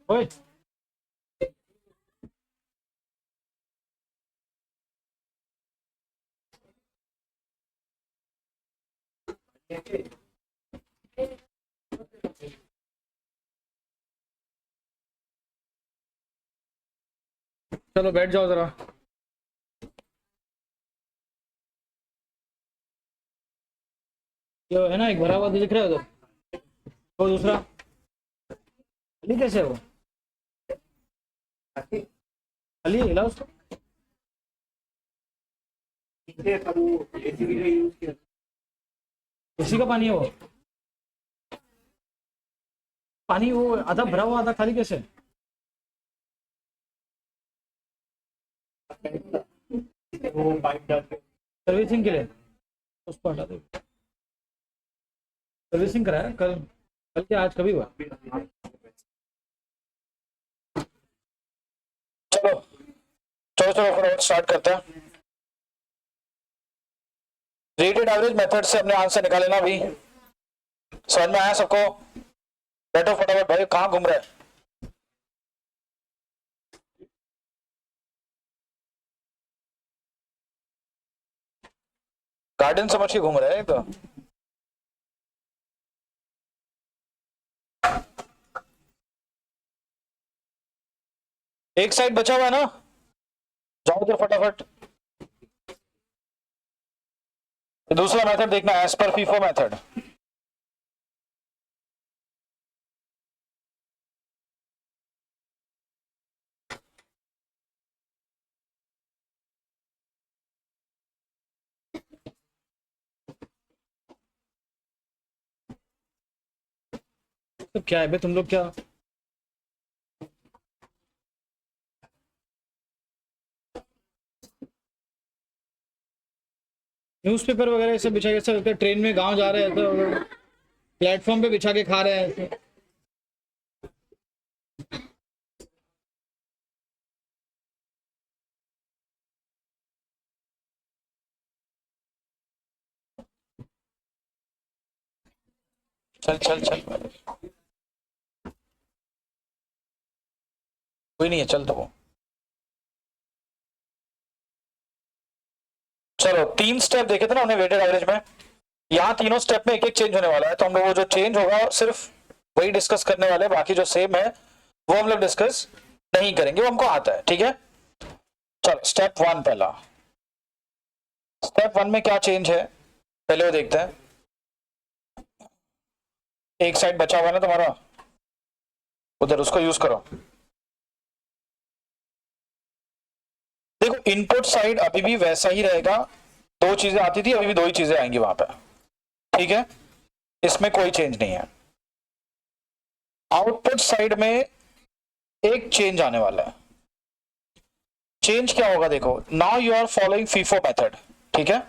ओए चलो बैठ जाओ जरा। ये है ना, एक भरा हुआ दिख रहा है उधर, वो दूसरा अली कैसे है वो? अली हिला उसको। उसी का पानी है वो? पानी वो आधा भरा हुआ आधा खाली कैसे? सर्विसिंग के लिए उसको हटा दो। सर्विसिंग कराया कल? कल क्या आज कभी हुआ? चलो चलो चलो फटाफट स्टार्ट करते हैं। रेटेड एवरेज मेथड से हमने आंसर निकाले ना अभी? समझ में आया सबको? बैठो फटाफट भाई, कहाँ घूम रहे हैं? गार्डन समझ के घूम रहे हैं तो। एक साइड बचा हुआ है ना, जाओ उधर फटाफट। दूसरा मेथड देखना, एज पर फीफो मेथड। तो क्या है बे तुम लोग क्या? न्यूज़पेपर वगैरह ये सब बिछा के, ऐसा लगता है ट्रेन में गांव जा रहे हैं तो प्लेटफॉर्म पे बिछा के खा रहे हैं ऐसे। चल चल चल, कोई नहीं है, चल। तो चलो तीन स्टेप देखे थे ना हमने वेटेड एवरेज में। यहाँ तीनों स्टेप में एक एक चेंज होने वाला है, तो हम लोग वो जो चेंज होगा सिर्फ वही डिस्कस करने वाले हैं, बाकी जो सेम है वो हम लोग डिस्कस नहीं करेंगे, वो हमको आता है। ठीक है, चलो स्टेप वन पहला। स्टेप वन में क्या चेंज है पहले वो देखते हैं। एक साइड बचा हुआ ना तुम्हारा उधर, उसको यूज करो। देखो इनपुट साइड अभी भी वैसा ही रहेगा, दो चीजें आती थी अभी भी दो ही चीजें आएंगी वहां पे। ठीक है, इसमें कोई चेंज नहीं है। आउटपुट साइड में एक चेंज आने वाला है। चेंज क्या होगा देखो, now you are following FIFO method. ठीक है,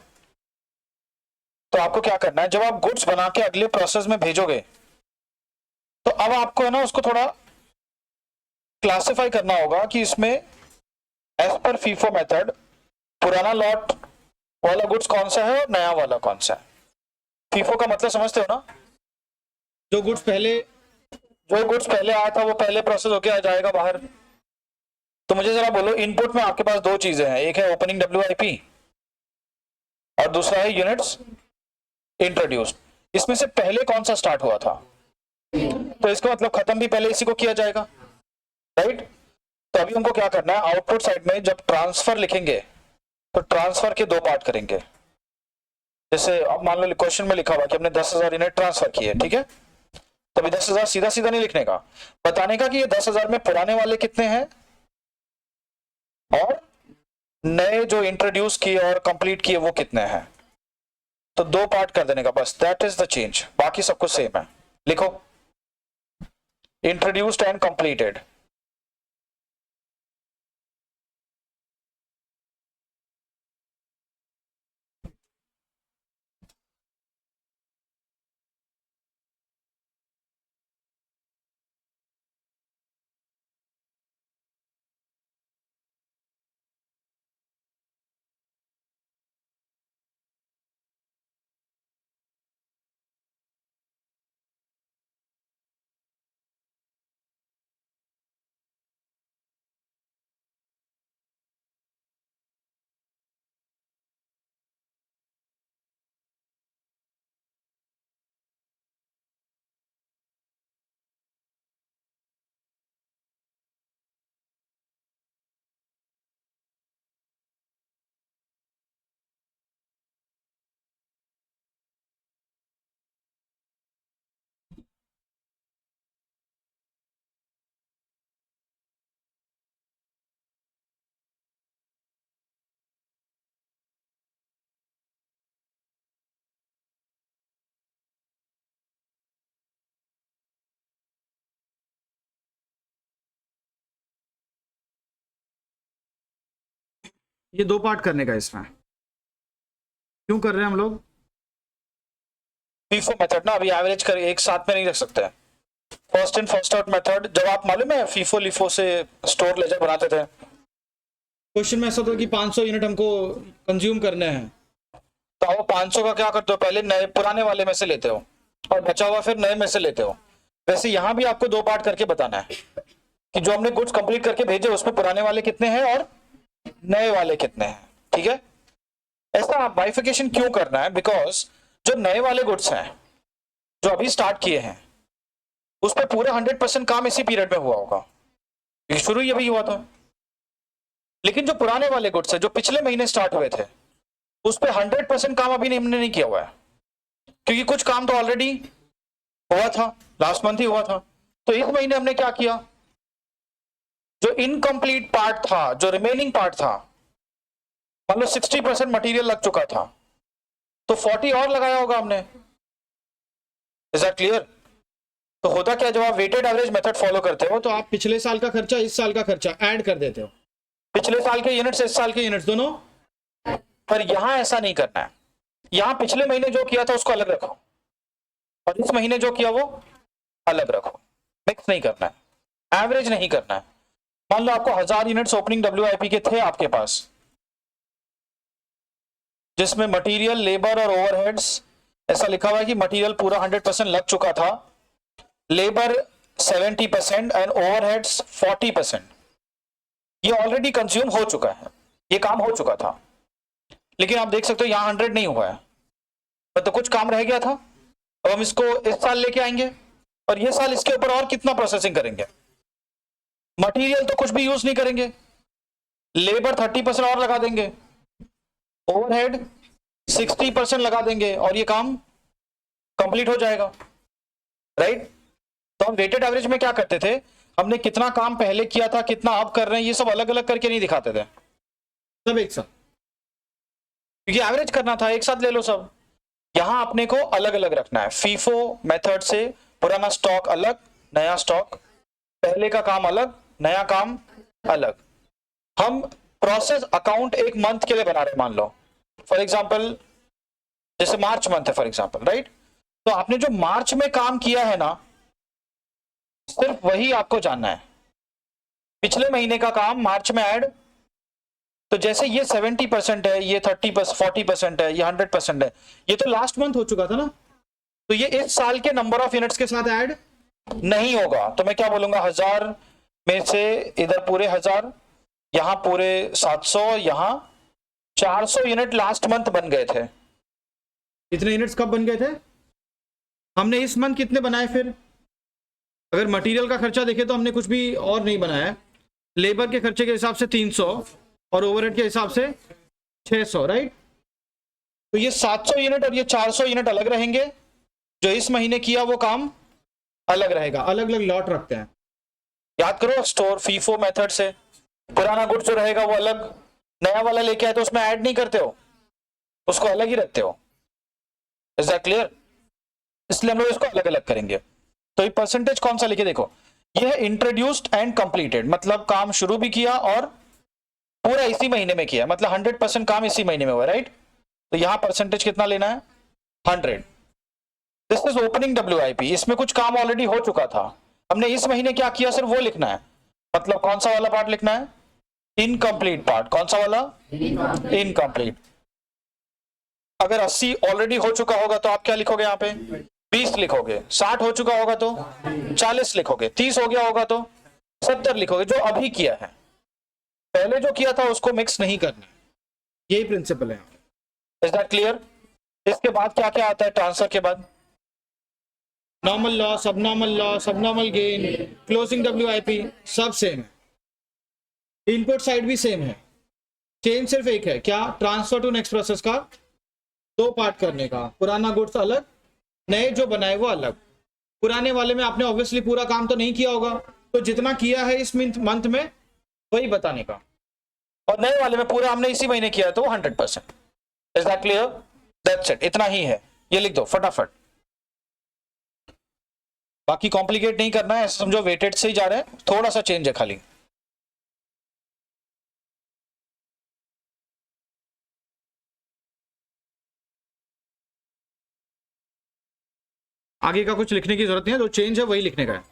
तो आपको क्या करना है, जब आप गुड्स बना के अगले प्रोसेस में भेजोगे तो अब आपको है ना उसको थोड़ा क्लासिफाई करना होगा कि इसमें एज पर फीफो मेथड पुराना लॉट वाला गुड्स कौन सा है और नया वाला कौन सा है। फीफो का मतलब समझते हो ना, जो गुड्स पहले आया था वो पहले प्रोसेस होके आ जाएगा बाहर। तो मुझे जरा बोलो, इनपुट में आपके पास दो चीजें हैं, एक है ओपनिंग WIP और दूसरा है यूनिट्स इंट्रोड्यूस्ड। इसमें से पहले कौन सा स्टार्ट हुआ था, तो इसका मतलब खत्म भी पहले इसी को किया जाएगा, राइट। तो अभी हमको क्या करना है, आउटपुट साइड में जब ट्रांसफर लिखेंगे तो ट्रांसफर के दो पार्ट करेंगे। जैसे अब मान लो क्वेश्चन में लिखा हुआ कि हमने 10,000 यूनिट ट्रांसफर किए, ठीक है, तो अभी 10,000 सीधा सीधा नहीं लिखने का, बताने का कि ये 10,000 में पुराने वाले कितने हैं और नए जो इंट्रोड्यूस किए और कंप्लीट किए वो कितने हैं। तो 2 पार्ट कर देने का बस, दैट इज द चेंज, बाकी सब कुछ सेम है। लिखो इंट्रोड्यूस्ड एंड कंप्लीटेड। ये 2 पार्ट करने का इसमें क्यों कर रहे हैं हम लोग? फीफो मेथड ना अभी एवरेज कर एक साथ में नहीं रख सकते। First in first out method, जब आप मालूम है फीफो लिफो से स्टोर लेजर बनाते थे, क्वेश्चन में ऐसा था कि 500 यूनिट हमको कंज्यूम करने हैं, तो वो 500 का क्या करते हो, पहले नए पुराने वाले में से लेते हो और बचा हुआ फिर नए में से लेते हो। वैसे यहां भी आपको 2 पार्ट करके बताना है कि जो हमने गुड्स कंप्लीट करके भेजे उसमें पुराने वाले कितने हैं और नए वाले कितने हैं। ठीक है, ऐसा बाइफिकेशन क्यों करना है? बिकॉज जो नए वाले गुड्स हैं जो अभी स्टार्ट किए हैं उस पर पूरा 100% काम इसी पीरियड में हुआ होगा, शुरू ही अभी हुआ था। लेकिन जो पुराने वाले गुड्स है जो पिछले महीने स्टार्ट हुए थे उस पर 100% काम अभी हमने नहीं किया हुआ है, क्योंकि कुछ काम तो ऑलरेडी हुआ था, लास्ट मंथ ही हुआ था। तो इस महीने हमने क्या किया, जो इनकम्प्लीट पार्ट था, जो रिमेनिंग पार्ट था, मान लो 60% मटेरियल लग चुका था, तो 40 और लगाया होगा हमने। Is that clear? तो होता क्या, जब आप वेटेड एवरेज मेथड फॉलो करते हो तो आप पिछले साल का खर्चा इस साल का खर्चा ऐड कर देते हो, पिछले साल के यूनिट्स इस साल के यूनिट्स दोनों। पर यहां ऐसा नहीं करना है, यहां पिछले महीने जो किया था उसको अलग रखो और इस महीने जो किया वो अलग रखो, मिक्स नहीं करना है, एवरेज नहीं करना है। मान लो आपको 1000 यूनिट्स ओपनिंग WIP के थे आपके पास, जिसमें मटेरियल, लेबर और ओवरहेड्स, ऐसा लिखा हुआ है कि मटेरियल पूरा 100% लग चुका था, लेबर 70% एंड ओवरहेड्स 40%। ये ऑलरेडी कंज्यूम हो चुका है, ये काम हो चुका था। लेकिन आप देख सकते हो यहां 100 नहीं हुआ है, तो कुछ काम रह गया था। अब हम इसको इस साल लेके आएंगे और ये साल इसके ऊपर और कितना प्रोसेसिंग करेंगे। मटेरियल तो कुछ भी यूज नहीं करेंगे, लेबर 30% और लगा देंगे, ओवरहेड 60% लगा देंगे और ये काम कंप्लीट हो जाएगा, राइट? तो हम वेटेड एवरेज में क्या करते थे, हमने कितना काम पहले किया था, कितना अब कर रहे हैं, ये सब अलग अलग करके नहीं दिखाते थे, सब एक साथ, क्योंकि एवरेज करना था, एक साथ ले लो सब। यहां अपने को अलग अलग रखना है, फीफो मेथड से पुराना स्टॉक अलग, नया स्टॉक, पहले का काम अलग, नया काम अलग। हम प्रोसेस अकाउंट एक मंथ के लिए बना रहे, मान लो फॉर एग्जांपल जैसे मार्च मंथ है फॉर एग्जांपल, राइट? तो आपने जो मार्च में काम किया है ना, सिर्फ वही आपको जानना है, पिछले महीने का काम मार्च में ऐड। तो जैसे ये 70% है, ये 30%, 40% है, ये 100% है, ये तो लास्ट मंथ हो चुका था ना, तो ये इस साल के नंबर ऑफ यूनिट्स के साथ ऐड नहीं होगा। तो मैं क्या बोलूंगा, 1000 में से इधर पूरे 1000, यहां पूरे 700, यहां 400 यूनिट लास्ट मंथ बन गए थे। इतने यूनिट्स कब बन गए थे? हमने इस मंथ कितने बनाए फिर? अगर मटेरियल का खर्चा देखे तो हमने कुछ भी और नहीं बनाया, लेबर के खर्चे के हिसाब से 300 और ओवरहेड के हिसाब से 600, राइट? तो ये 700 यूनिट और ये 400 यूनिट अलग रहेंगे, जो इस महीने किया वो काम अलग रहेगा, अलग अलग लॉट रखते हैं। याद करो, स्टोर फीफो मेथड से पुराना गुड जो रहेगा वो अलग, नया वाला लेके आए तो उसमें ऐड नहीं करते हो, उसको अलग ही रखते हो। Is that clear? इसलिए हम लोग इसको अलग अलग करेंगे। तो ये परसेंटेज कौन सा लिखे देखो, ये है इंट्रोड्यूस्ड एंड कंप्लीटेड, मतलब काम शुरू भी किया और पूरा इसी महीने में किया, मतलब 100% काम इसी महीने में हुआ, राइट? तो यहां परसेंटेज कितना लेना है? 100। दिस इज ओपनिंग WIP, इसमें कुछ काम ऑलरेडी हो चुका था, हमने इस महीने क्या किया सिर्फ वो लिखना है। मतलब कौन सा वाला पार्ट लिखना है? Incomplete part. कौन सा वाला? इनकम्प्लीट। अगर 80 ऑलरेडी हो चुका होगा तो आप क्या लिखोगे यहाँ पे? 20 लिखोगे। 60 हो चुका होगा तो 40 लिखोगे। 30 हो गया होगा तो 70 लिखोगे, जो अभी किया है। पहले जो किया था उसको मिक्स नहीं करना, यही प्रिंसिपल है। Is that clear? इसके बाद क्या क्या आता है ट्रांसफर के बाद? Normal loss, subnormal gain, closing WIP, सब सेम है। इनपुट साइड भी सेम है, चेंज सिर्फ एक है, क्या? ट्रांसफर टू नेक्स्ट प्रोसेस का 2 पार्ट करने का। पुराना गुड्स अलग, नए जो बनाए वो अलग। पुराने वाले में आपने ऑब्वियसली पूरा काम तो नहीं किया होगा, तो जितना किया है इस मंथ में वही बताने का, और नए वाले में पूरा हमने इसी महीने किया है तो 100%। Is that clear? That's it, इतना ही है। ये लिख दो फटाफट, बाकी कॉम्प्लिकेट नहीं करना है, ऐसा समझो वेटेड से ही जा रहे हैं, थोड़ा सा चेंज है खाली। आगे का कुछ लिखने की जरूरत नहीं है, जो चेंज है वही लिखने का है।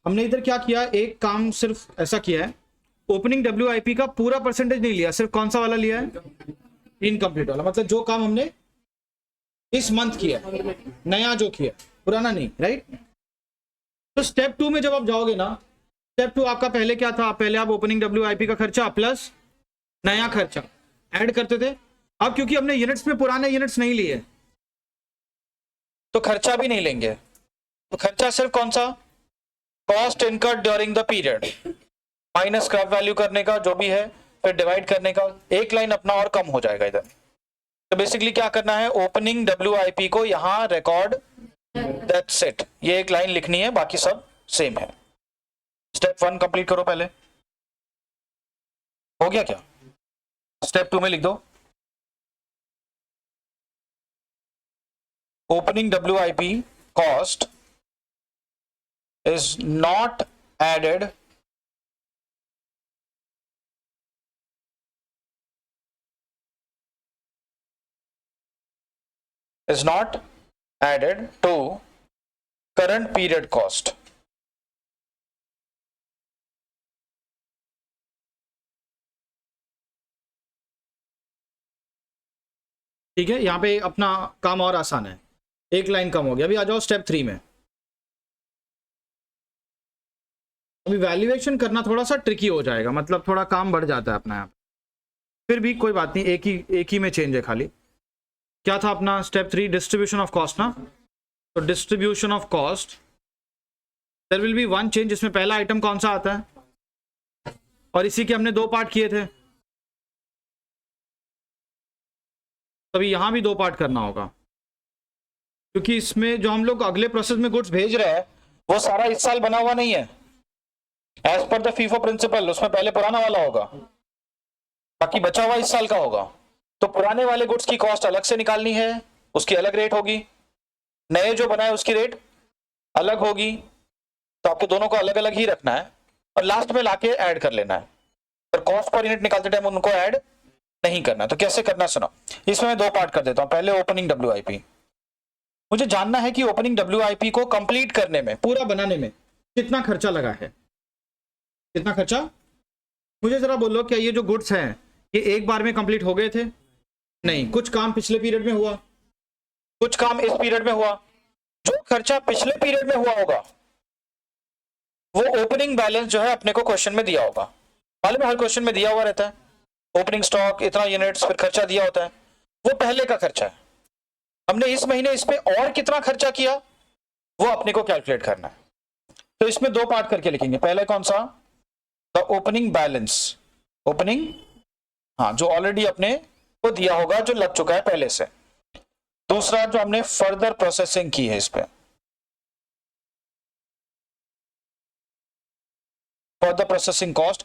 हमने इधर क्या किया, एक काम सिर्फ ऐसा किया है, ओपनिंग WIP का पूरा परसेंटेज नहीं लिया, सिर्फ कौन सा वाला लिया है? इनकम्प्लीट वाला, मतलब जो काम हमने इस मंथ किया, नया जो किया, पुराना नहीं, राइट? तो स्टेप 2 में जब आप जाओगे ना, स्टेप 2 आपका पहले क्या था? पहले आप ओपनिंग WIP का खर्चा प्लस नया खर्चा ऐड करते थे। अब क्योंकि हमने यूनिट्स में पुराने यूनिट्स नहीं लिए, तो खर्चा भी नहीं लेंगे। तो खर्चा सिर्फ कौन सा? Cost incurred during the period minus scrap value करने का जो भी है, फिर डिवाइड करने का, एक लाइन अपना और कम हो जाएगा इधर। तो बेसिकली क्या करना है, ओपनिंग WIP को यहां रिकॉर्ड, दैट्स इट, ये एक लाइन लिखनी है, बाकी सब सेम है। स्टेप 1 कंप्लीट करो पहले। हो गया क्या? स्टेप 2 में लिख दो, opening WIP cost is not added to current period cost। ठीक है, यहां पे अपना काम और आसान है, एक लाइन कम हो गया। अभी आ जाओ स्टेप 3 में। अभी वैल्यूएशन करना थोड़ा सा ट्रिकी हो जाएगा, मतलब थोड़ा काम बढ़ जाता है अपना यहाँ, फिर भी कोई बात नहीं, एक ही में चेंज है खाली। क्या था अपना स्टेप 3? डिस्ट्रीब्यूशन ऑफ कॉस्ट ना। तो distribution of cost, there will be one change, इसमें पहला आइटम कौन सा आता है, और इसी के हमने 2 पार्ट किए थे, तभी यहां भी 2 पार्ट करना होगा, क्योंकि इसमें जो हम लोग अगले प्रोसेस में गुड्स भेज रहे हैं वो सारा इस साल बना हुआ नहीं है। As per the FIFO principal उसमें पहले पुराना वाला होगा, बाकी बचा हुआ इस साल का होगा। तो पुराने वाले गुड्स की कॉस्ट अलग से निकालनी है, उसकी अलग रेट होगी, नए जो बनाए उसकी रेट अलग होगी। तो आपको दोनों को अलग अलग ही रखना है, और लास्ट में लाके ऐड कर लेना है, पर कॉस्ट पर यूनिट निकालते टाइम उनको ऐड नहीं करना। तो कैसे करना सुनो, इसमें मैं 2 पार्ट कर देता हूं। पहले ओपनिंग WIP, मुझे जानना है कि ओपनिंग WIP को कंप्लीट करने में, पूरा बनाने में कितना खर्चा लगा है। कितना खर्चा? मुझे जरा बोलो, क्या ये जो गुड्स हैं ये एक बार में कंप्लीट हो गए थे? नहीं, कुछ काम पिछले पीरियड में हुआ, कुछ काम इस पीरियड में हुआ। जो खर्चा पिछले पीरियड में हुआ होगा वो ओपनिंग बैलेंस जो है अपने को क्वेश्चन में दिया होगा, मालूम है हर क्वेश्चन में दिया हुआ रहता है, ओपनिंग स्टॉक इतना यूनिट्स, फिर खर्चा दिया होता है, वो पहले का खर्चा है। हमने इस महीने इस पे और कितना खर्चा किया वो अपने को कैलकुलेट करना है। तो इसमें 2 पार्ट करके लिखेंगे। पहले कौन सा? द ओपनिंग बैलेंस, ओपनिंग, हाँ, जो ऑलरेडी अपने को दिया होगा, जो लग चुका है पहले से। दूसरा जो हमने फर्दर प्रोसेसिंग की है इस पे, for the processing cost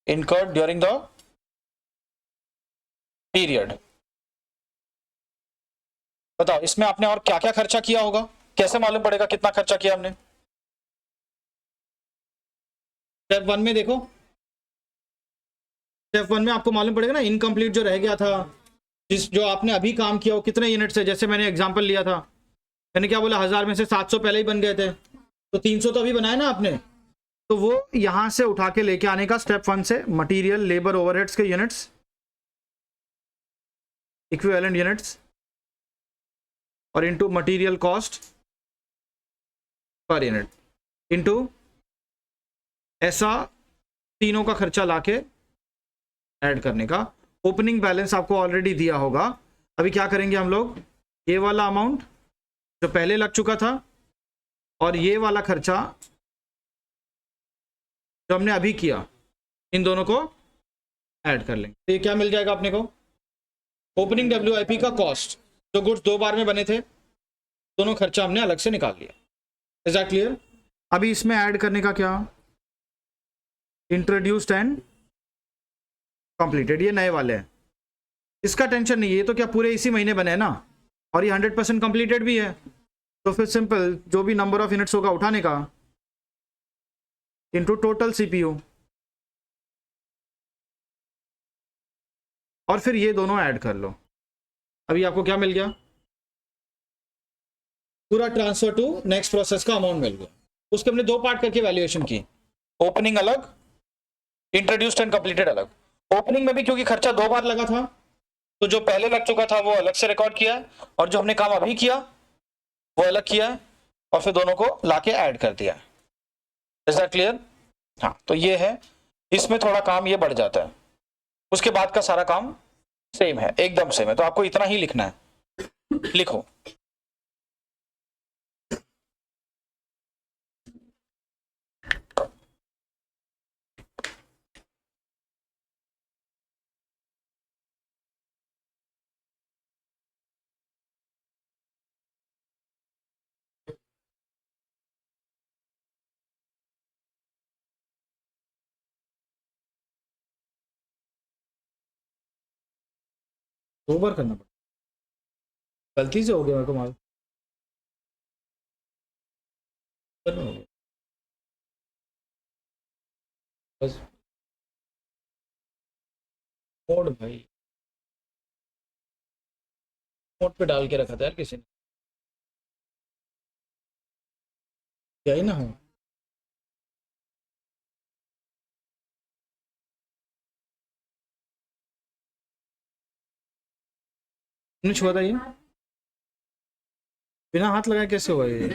incurred during the period. बताओ इसमें आपने और क्या क्या खर्चा किया होगा, कैसे मालूम पड़ेगा कितना खर्चा किया हमने? स्टेप वन में देखो, स्टेप वन में आपको मालूम पड़ेगा ना इनकम्प्लीट जो रह गया था, जो आपने अभी काम किया वो कितने यूनिट्स है। जैसे मैंने एग्जांपल लिया था, मैंने क्या बोला 1000 में से 700 पहले ही बन गए थे, तो 300 तो अभी बनाए ना आपने, तो वो यहां से उठा के लेके आने का स्टेप वन से मटेरियल लेबर ओवरहेड्स के यूनिट्स, इक्विवेलेंट यूनिट्स और into material cost per unit into ऐसा तीनों का खर्चा लाके ऐड करने का। ओपनिंग बैलेंस आपको ऑलरेडी दिया होगा। अभी क्या करेंगे हम लोग, ये वाला अमाउंट जो पहले लग चुका था और ये वाला खर्चा जो हमने अभी किया, इन दोनों को ऐड कर लेंगे। तो ये क्या मिल जाएगा अपने को, ओपनिंग WIP का कॉस्ट, जो गुड्स 2 बार में बने थे, दोनों खर्चा हमने अलग से निकाल लिया। Is that clear? अभी इसमें ऐड करने का क्या, इंट्रोड्यूस्ड एंड कंप्लीटेड, ये नए वाले हैं, इसका टेंशन नहीं है, ये तो क्या पूरे इसी महीने बने हैं ना, और ये 100% कंप्लीटेड भी है। तो फिर सिंपल जो भी नंबर ऑफ यूनिट्स होगा उठाने का इनटू टोटल CPU, और फिर ये दोनों ऐड कर लो। अभी आपको क्या मिल गया, पूरा ट्रांसफर टू नेक्स्ट प्रोसेस का अमाउंट मिल गया। उसके हमने 2 पार्ट करके वैल्यूएशन की, ओपनिंग अलग, इंट्रोड्यूस्ड एंड कंप्लीटेड अलग। ओपनिंग में भी क्योंकि खर्चा 2 बार लगा था, तो जो पहले लग चुका था वो अलग से रिकॉर्ड किया, और जो हमने काम अभी किया वो अलग किया, और फिर दोनों को लाके ऐड कर दिया। Is that clear? हाँ, तो ये है, इसमें थोड़ा काम ये बढ़ जाता है, उसके बाद का सारा काम सेम है, एकदम सेम है, तो आपको इतना ही लिखना है, लिखो। दो बार करना पड़ा, गलती से हो गया मेरे को मालूम। बस मोड भाई, मोड पे डाल के रखा था यार किसी ने, क्या ही ना हो। तुमने छुआ था ये, बिना हाथ लगाए कैसे हुआ ये?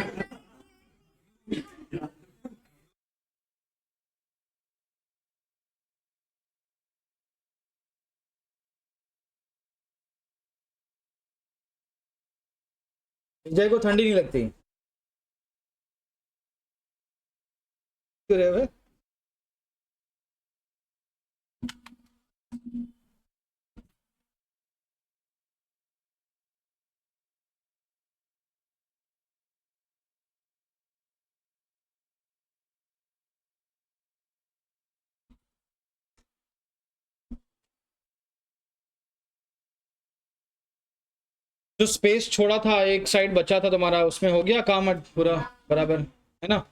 विजय को ठंडी नहीं लगती क्यों रे भाई? जो स्पेस छोड़ा था, एक साइड बचा था तुम्हारा, उसमें हो गया काम पूरा बराबर, है ना?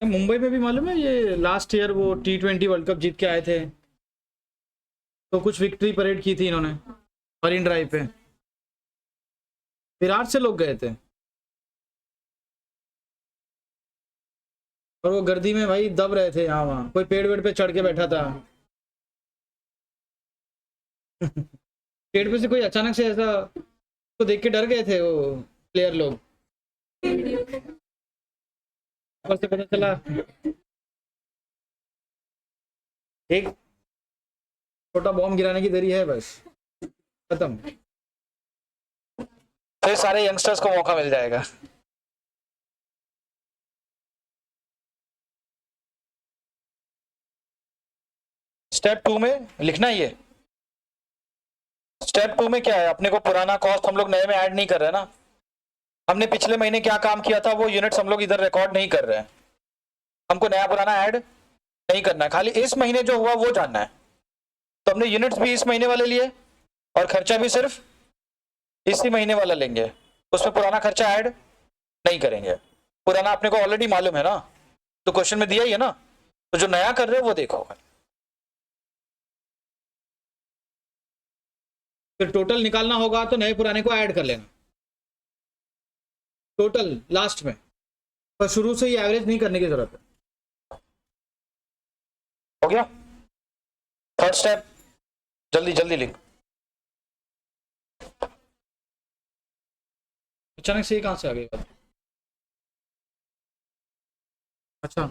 मुंबई में भी मालूम है, ये लास्ट ईयर वो T20 वर्ल्ड कप जीत के आए थे, तो कुछ विक्ट्री परेड की थी इन्होंने मरीन ड्राइव पे, विराट से लोग गए थे, और वो गर्दी में भाई दब रहे थे, यहाँ वहाँ कोई पेड़ वेड़ पे चढ़ के बैठा था। पेड़ पे से कोई अचानक से ऐसा तो देख के डर गए थे वो प्लेयर लोग। ऊपर से पता चला एक छोटा बॉम्ब गिराने की देरी है, बस खत्म, फिर सारे यंगस्टर्स को मौका मिल जाएगा। स्टेप 2 में लिखना ही है। स्टेप 2 में क्या है, अपने को पुराना कॉस्ट हम लोग नए में ऐड नहीं कर रहे ना। हमने पिछले महीने क्या काम किया था वो यूनिट्स हम लोग इधर रिकॉर्ड नहीं कर रहे हैं, हमको नया पुराना ऐड नहीं करना है, खाली इस महीने जो हुआ वो जानना है। तो हमने यूनिट्स भी इस महीने वाले लिए और खर्चा भी सिर्फ इसी महीने वाला लेंगे, उसमें पुराना खर्चा ऐड नहीं करेंगे। पुराना अपने को ऑलरेडी मालूम है ना, तो क्वेश्चन में दिया ही है ना, तो जो नया कर रहे हो वो देखो। फिर टोटल निकालना होगा तो नए पुराने को ऐड कर लेना, टोटल लास्ट में, पर शुरू से ही एवरेज नहीं करने की जरूरत है। हो गया थर्ड स्टेप, जल्दी जल्दी लिख। अचानक से ये कहां से आ गई बात? अच्छा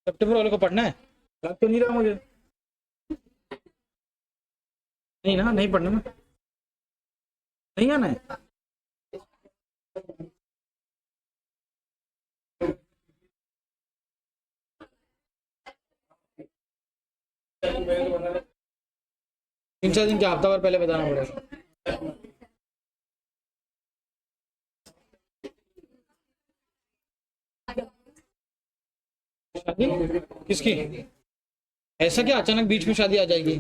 सितंबर वाले को पढ़ना है, लग तो नहीं रहा मुझे। नहीं ना, नहीं पढ़ना ना, नहीं आना है। तीन चार दिन क्या, हफ्ता भर पहले बताना पड़ेगा। शादी किसकी? ऐसा क्या अचानक बीच में शादी आ जाएगी?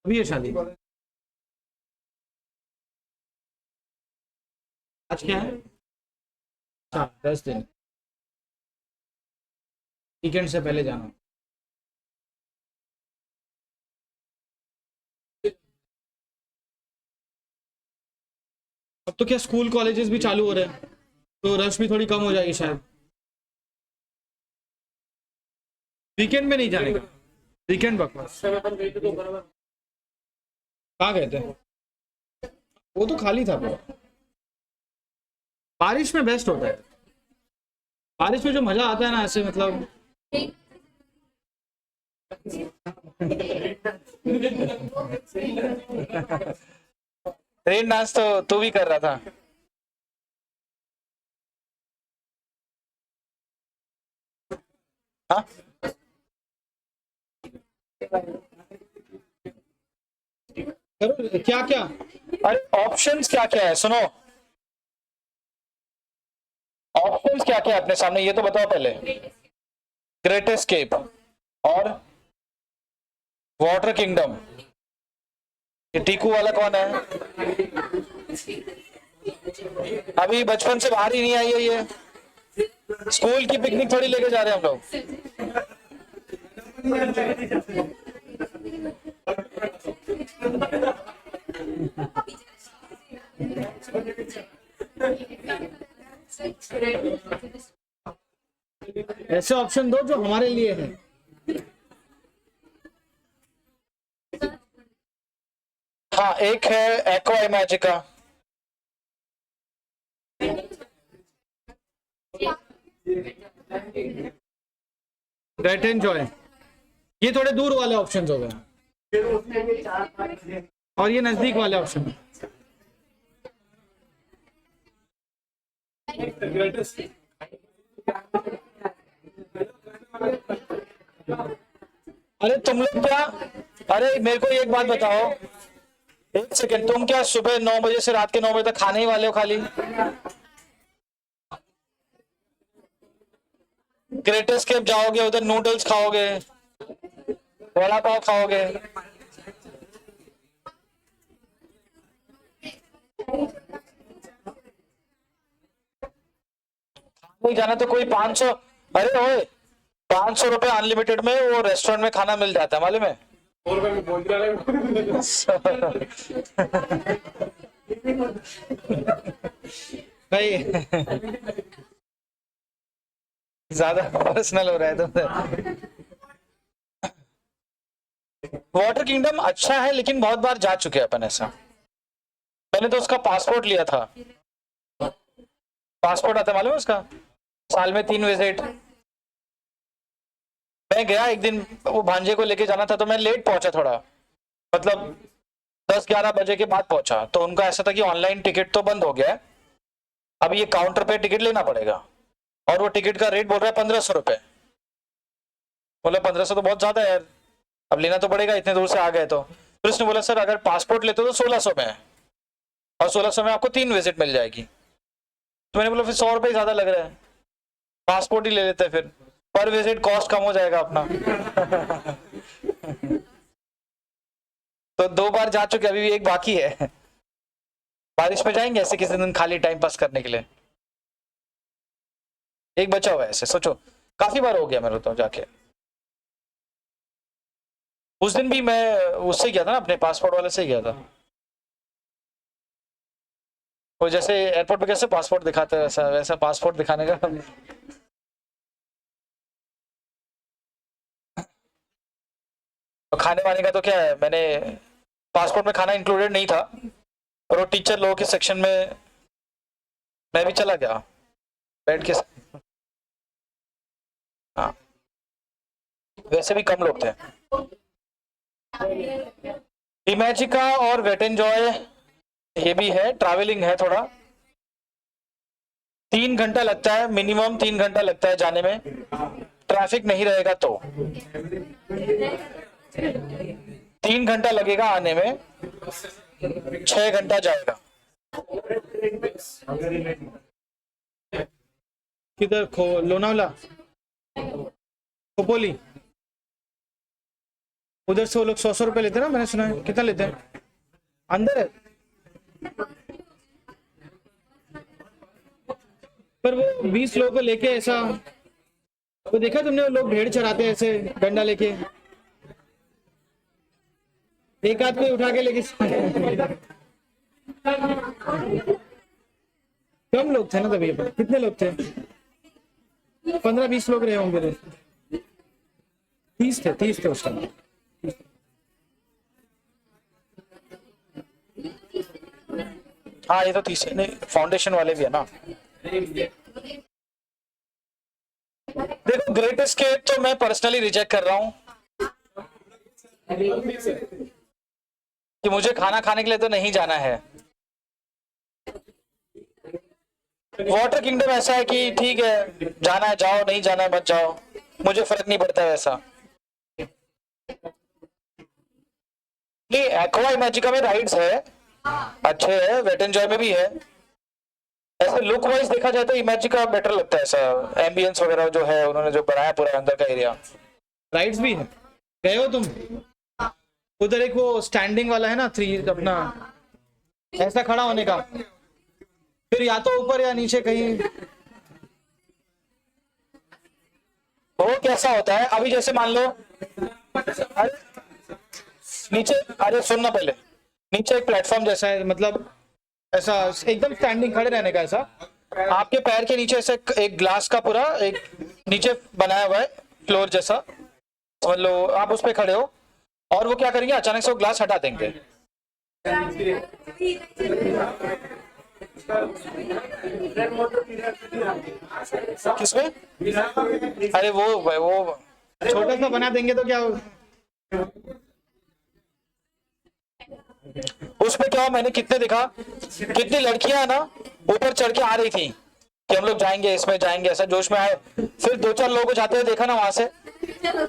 अभी है शादी? आज क्या है? हाँ 10 दिन, वीकेंड से पहले जाना। अब तो क्या स्कूल कॉलेजेस भी चालू हो रहे हैं, तो रश भी थोड़ी कम हो जाएगी शायद। वीकेंड में नहीं जाने का, वीकेंड बकवास। कहाँ गए थे? वो तो खाली था पूरा। बारिश में बेस्ट होता है, बारिश में जो मजा आता है ना, ऐसे मतलब रेन डांस तो तू भी कर रहा था। हाँ क्या क्या, अरे ऑप्शंस क्या क्या है सुनो, ऑप्शंस क्या क्या है अपने सामने ये तो बताओ पहले। ग्रेट एस्केप और वाटर किंगडम। ये टीकू वाला कौन है? अभी बचपन से बाहर ही नहीं आई है ये, स्कूल की पिकनिक थोड़ी लेके जा रहे हैं हम लोग। ऐसे ऑप्शन दो जो हमारे लिए है। हाँ एक है एक्वा इमेजिका, ग्रेट एंजॉय, ये थोड़े दूर वाले ऑप्शंस हो गए, और ये नजदीक वाले ऑप्शन। अरे तुम लोग क्या, अरे मेरे को एक बात बताओ, एक सेकेंड, तुम क्या सुबह 9 बजे से रात के 9 बजे तक खाने ही वाले हो खाली? ग्रेट एस्केप जाओगे, उधर नूडल्स खाओगे, वड़ा पाव खाओगे, नहीं जाना तो कोई 500, अरे ओए 500 रुपए अनलिमिटेड में वो रेस्टोरेंट में खाना मिल जाता है मालूम है? भाई ज्यादा पर्सनल हो रहा है तो वाटर किंगडम अच्छा है लेकिन बहुत बार जा चुके हैं अपन ऐसा। मैंने तो उसका पासपोर्ट लिया था, पासपोर्ट आता मालूम है उसका, साल में 3 विजिट। मैं गया एक दिन, वो भांजे को लेके जाना था तो मैं लेट पहुंचा थोड़ा, मतलब 10-11 बजे के बाद पहुंचा। तो उनका ऐसा था कि ऑनलाइन टिकट तो बंद हो गया है, अब ये काउंटर पे टिकट लेना पड़ेगा, और वो टिकट का रेट बोल रहा है 1500 रुपए। बोला 1500 तो बहुत ज्यादा है यार, अब लेना तो पड़ेगा, इतने दूर से आ गए। तो फिर उसने बोला सर अगर पासपोर्ट लेते हो तो 1600 में है, और 1600 में आपको 3 विजिट मिल जाएगी। तो मैंने बोला फिर 100 रुपये ज्यादा लग रहा है, पासपोर्ट ही ले लेते हैं, फिर पर विजिट कॉस्ट कम हो जाएगा अपना। तो 2 बार जा चुके, अभी भी एक बाकी है। बारिश में जाएंगे ऐसे किसी दिन खाली टाइम पास करने के लिए, एक बचा हुआ है ऐसे, सोचो काफी बार हो गया मेरे तो जाके। उस दिन भी मैं उससे गया था ना, अपने पासपोर्ट वाले से गया था। वो जैसे एयरपोर्ट पे कैसे पासपोर्ट दिखाते हैं वैसा वैसा पासपोर्ट दिखाने का। तो खाने वाने का तो क्या है, मैंने पासपोर्ट में खाना इंक्लूडेड नहीं था, और वो टीचर लोगों के सेक्शन में मैं भी चला गया बैठ के। हाँ, वैसे भी कम लोग थे। इमेजिका और वेट एंजॉय ये भी है, ट्रैवलिंग है थोड़ा, 3 घंटा लगता है मिनिमम, 3 घंटा लगता है जाने में, ट्रैफिक नहीं रहेगा तो 3 घंटा लगेगा आने में, 6 घंटा जाएगा। किधर लोनावला, खोपोली, उधर से वो लोग 100 रुपए लेते हैं ना, मैंने सुना है। कितना लेते हैं अंदर है? पर वो 20 लोगों को लेके ऐसा, वो देखा तुमने, वो लोग भेड़ चराते हैं ऐसे डंडा लेके, एक आध को उठा के लेके। कम लोग थे ना तभी, कितने लोग थे? 15-20 लोग रहे होंगे, 30 थे उस टाइम। हाँ ये तो 30 है, नहीं फाउंडेशन वाले भी है ना। देखो ग्रेट एस्केप तो मैं पर्सनली रिजेक्ट कर रहा हूँ, कि मुझे खाना खाने के लिए तो नहीं जाना है। वाटर किंगडम ऐसा है कि ठीक है, जाना है जाओ, नहीं जाना है मत जाओ, मुझे फर्क नहीं पड़ता है वैसा। नहीं एक्वा इमेजिका में राइड्स है, अच्छे है, वेट एंजॉय में भी है। ऐसे लुक वाइज देखा जाए तो इमेजिका बेटर लगता है, ऐसा एम्बियंस वगैरह जो है उन्होंने जो बनाया पूरा अंदर का एरिया। राइड्स भी है, गए हो तुम? उधर एक वो स्टैंडिंग वाला है ना, 3 अपना ऐसा खड़ा होने का, फिर या तो ऊपर या नीचे कहीं। वो कैसा होता है, अभी जैसे मान लो नीचे, अरे सुनना पहले, नीचे एक प्लेटफॉर्म जैसा है, मतलब ऐसा एकदम स्टैंडिंग खड़े रहने का, ऐसा आपके पैर के नीचे ऐसे एक ग्लास का पूरा एक नीचे बनाया हुआ है फ्लोर जैसा, समझ लो आप उस पे खड़े हो, और वो क्या करेंगे अचानक से वो ग्लास हटा देंगे। किसमें? अरे वो छोटा सा बना देंगे तो क्या उसमें क्या, मैंने कितने देखा, कितनी लड़कियां ना ऊपर चढ़ के आ रही थी कि हम लोग जाएंगे इसमें जाएंगे, ऐसा जोश में आए, फिर 2-4 लोगों को जाते हुए देखा ना वहां से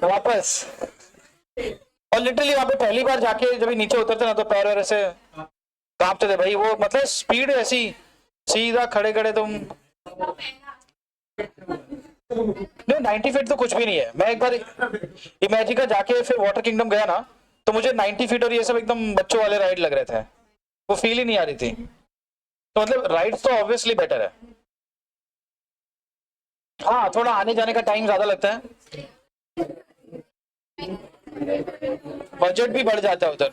वापस। और लिटरली वहां पे पहली बार जाके जब नीचे उतरते ना तो पैर वैर ऐसे कांपते थे भाई, वो मतलब स्पीड ऐसी, सीधा खड़े खड़े तुम। नहीं 90 फीट तो कुछ भी नहीं है। मैं एक बार इमेजिका जाके फिर वाटर किंगडम गया ना, तो मुझे 90 फीट और ये सब एकदम बच्चों वाले राइड लग रहे थे, वो फील ही नहीं आ रही थी। तो मतलब राइड्स तो ऑब्वियसली बेटर है। हाँ थोड़ा आने जाने का टाइम ज्यादा लगता है, बजट भी बढ़ जाता है उधर।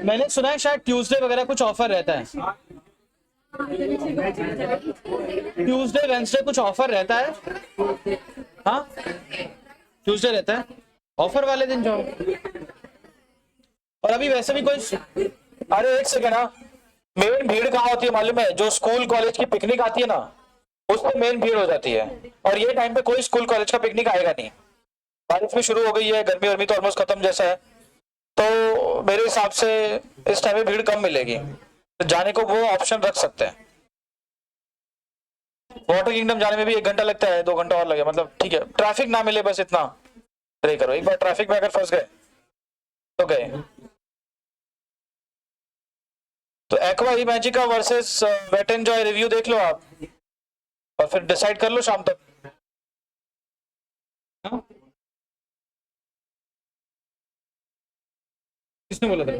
मैंने सुना है शायद ट्यूसडे वगैरह कुछ ऑफर रहता है, ट्यूसडे वेंसडे कुछ ऑफर रहता है। हाँ ट्यूसडे रहता है, ऑफर वाले दिन जाओ। और अभी वैसे भी कोई, अरे एक सेकेंड, हाँ, मेन भीड़ कहाँ होती है मालूम है? जो स्कूल कॉलेज की पिकनिक आती है ना, उसमें मेन भीड़ हो जाती है। और ये टाइम पे कोई स्कूल कॉलेज का पिकनिक आएगा नहीं। बारिश भी शुरू हो गई है, गर्मी वर्मी तो ऑलमोस्ट खत्म जैसा है, तो मेरे हिसाब से इस टाइम में भीड़ कम मिलेगी, तो जाने को वो ऑप्शन रख सकते हैं। वाटर किंगडम जाने में भी 1 घंटा लगता है, 2 घंटा और लगे, मतलब ठीक है, ट्रैफिक ना मिले बस इतना प्रे करो। एक बार ट्रैफिक में अगर फंस गए तो गए। तो Aqua Imagica versus Wet and Joy review देख लो आप, और फिर डिसाइड कर लो शाम तक। हाँ? किसने बोला था?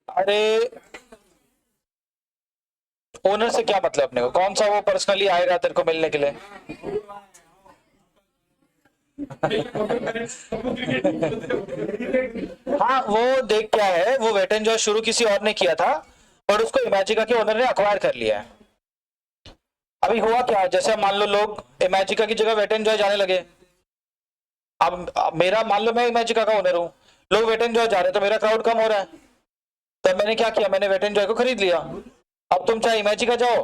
अरे ओनर से क्या मतलब अपने को, कौन सा वो पर्सनली आएगा तेरे को मिलने के लिए? हाँ वो देख क्या है, वो वेट एंड जॉय शुरू किसी और ने किया था, और उसको इमेजिका के ओनर ने अक्वायर कर लिया है। अभी हुआ क्या, जैसे मान लो लोग इमेजिका की जगह वेट एंड जॉय जाने लगे। अब मेरा मान लो मैं इमेजिका का ओनर हूँ, लोग वेट एंड जॉय जा रहे हैं तो मेरा क्राउड कम हो रहा है, तब मैंने क्या किया, मैंने वेट एंड जॉय को खरीद लिया। अब तुम चाहे इमेजिका जाओ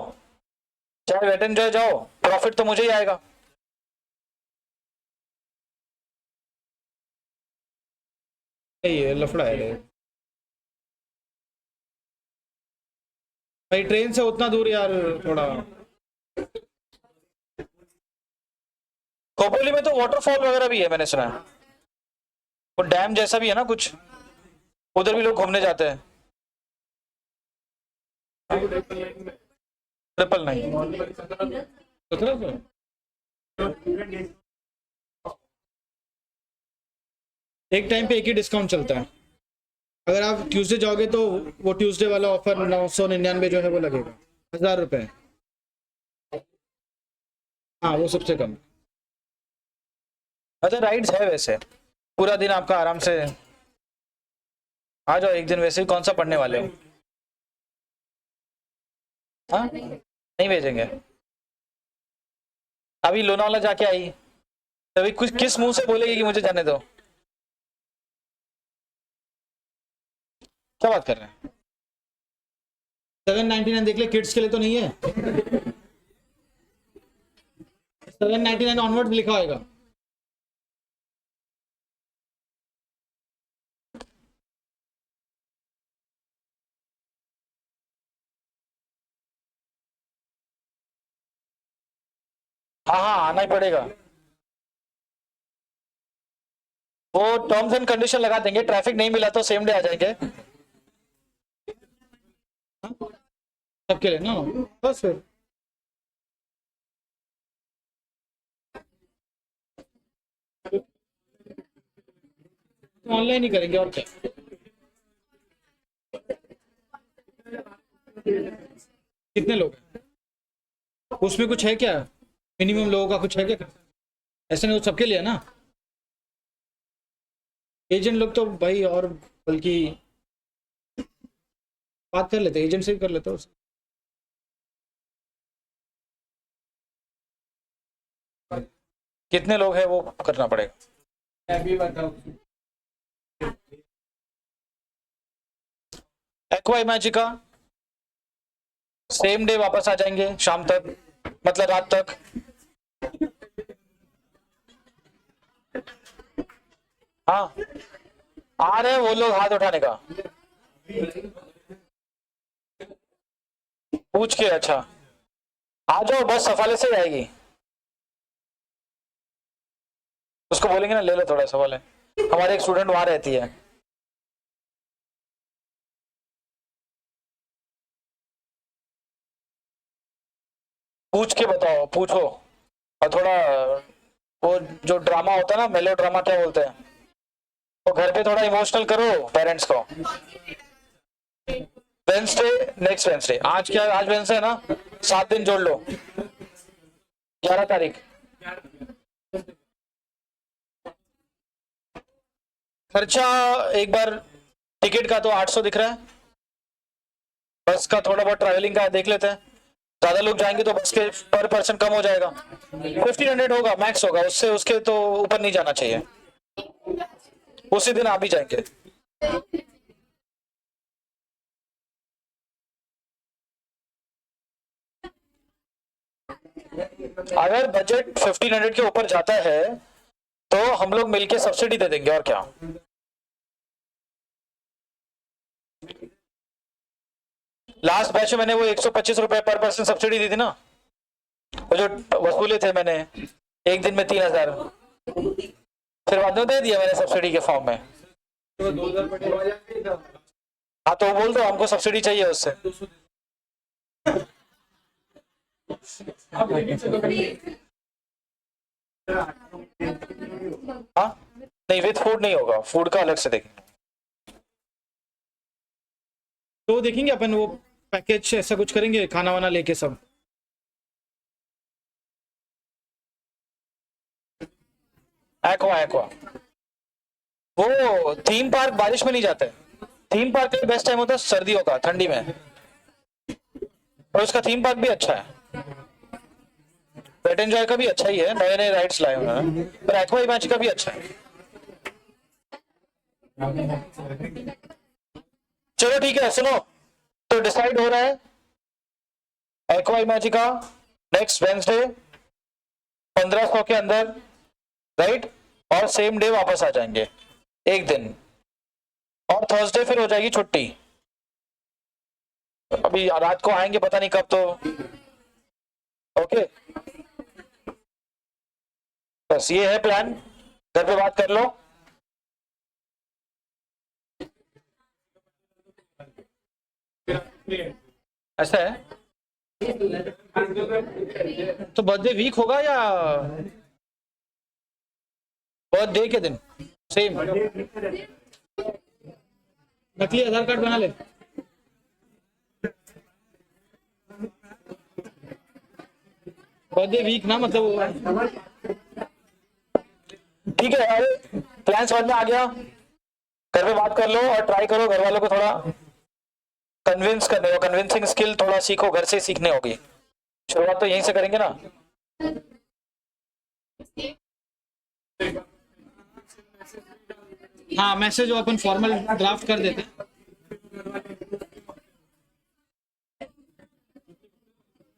चाहे वेट एंड जॉय जाओ, प्रॉफिट तो मुझे ही आएगा। ये लफड़ा है रे भाई, ट्रेन से उतना दूर यार, थोड़ा। खोपोली में तो वाटरफॉल वगैरह भी है मैंने सुना है, वो डैम जैसा भी है ना कुछ, उधर भी लोग घूमने जाते हैं। ट्रिपल नाइन, एक टाइम पे एक ही डिस्काउंट चलता है। अगर आप ट्यूसडे जाओगे तो वो ट्यूसडे वाला ऑफर 999 जो है वो लगेगा, 1000 रुपए। हाँ वो सबसे कम। अच्छा राइड्स है वैसे, पूरा दिन आपका आराम से आ जाओ, एक दिन वैसे ही कौन सा पढ़ने वाले हो? हाँ नहीं भेजेंगे। अभी लोनावाला जाके आई, तभी कुछ किस मुंह से बोलेगी कि मुझे जाने दो? क्या बात कर रहे हैं? 799 देख ले, किड्स के लिए तो नहीं है? 799 ऑनवर्ड लिखा होगा। हाँ हाँ आना ही पड़ेगा, वो टर्म्स एंड कंडीशन लगा देंगे, ट्रैफिक नहीं मिला तो सेम डे आ जाएंगे। हाँ? सबके लिए ना, बस फिर ऑनलाइन ही करेंगे और क्या। कितने लोग हैं उसमें, कुछ है क्या मिनिमम लोगों का, कुछ है क्या? ऐसे नहीं, वो सबके लिए है ना। एजेंट लोग तो भाई, और बल्कि बात कर लेते, एजेंट से भी कर लेते हो। कितने लोग हैं वो करना पड़ेगा। अभी बताओ। एक्वा इमेजिका सेम डे वापस आ जाएंगे शाम तक, मतलब रात तक। हाँ आ रहे हैं वो लोग हाथ उठाने का, पूछ के। अच्छा आ जाओ, बस सफाले से ही आएगी, उसको बोलेंगे ना ले लो थोड़ा सवाल है, हमारे एक स्टूडेंट वहां रहती है। पूछ के बताओ, पूछो। और थोड़ा वो जो ड्रामा होता है ना, मेलो ड्रामा क्या बोलते हैं, वो घर पे थोड़ा इमोशनल करो पेरेंट्स को। वेंसडे, नेक्स्ट वेंसडे, आज क्या, आज वेंसडे है ना, 7 दिन जोड़ लो, 11 तारीख। खर्चा एक बार टिकट का तो 800 दिख रहा है, बस का थोड़ा बहुत ट्रैवलिंग का देख लेते हैं, ज्यादा लोग जाएंगे तो बस के पर पर्सन कम हो जाएगा, 1500 होगा मैक्स होगा, उससे उसके तो ऊपर नहीं जाना चाहिए, उसी दिन आप भी जाएंगे। अगर बजट 1500 के ऊपर जाता है तो हम लोग मिलके सब्सिडी दे देंगे, और क्या। लास्ट बैच में मैंने वो 125 रुपए पर पर्सन सब्सिडी दी थी ना, वो जो वसूले थे मैंने एक दिन में 3000, फिर बाद में दे दिया मैंने सब्सिडी के फॉर्म में। हाँ तो बोल दो हमको सब्सिडी चाहिए उससे। हाँ नहीं, विद फूड नहीं होगा, फूड का अलग से देखेंगे। तो देखेंगे अपन वो पैकेज ऐसा कुछ करेंगे, खाना वाना लेके सब। एक्वा एक्वा, वो थीम पार्क बारिश में नहीं जाते, थीम पार्क का बेस्ट टाइम होता है सर्दियों का, ठंडी में, और उसका थीम पार्क भी अच्छा है, वेट एंजॉय का भी अच्छा ही है, नए नए राइड्स लाए उन्होंने, पर एक्वा मैच का भी अच्छा है। चलो ठीक है, सुनो, तो डिसाइड हो रहा है एक्वा मैजिक का नेक्स्ट वेंसडे 1500 के अंदर, राइट, और सेम डे वापस आ जाएंगे एक दिन, और थर्सडे फिर हो जाएगी छुट्टी, अभी रात को आएंगे पता नहीं कब, तो ओके बस ये है प्लान, घर पे बात कर लो। ऐसा है तो बर्थडे वीक होगा या बर्थडे के दिन सेम, नकली आधार कार्ड बना ले। बर्थडे वीक ना, मतलब ठीक है, अरे प्लान समझ में आ गया, घर पे बात कर लो और ट्राई करो घर वालों को थोड़ा कन्विंस करने को, कन्विंसिंग स्किल थोड़ा सीखो, घर से सीखने होगी, शुरुआत तो यहीं से करेंगे ना। हाँ मैसेज अपन फॉर्मल ड्राफ्ट कर देते हैं।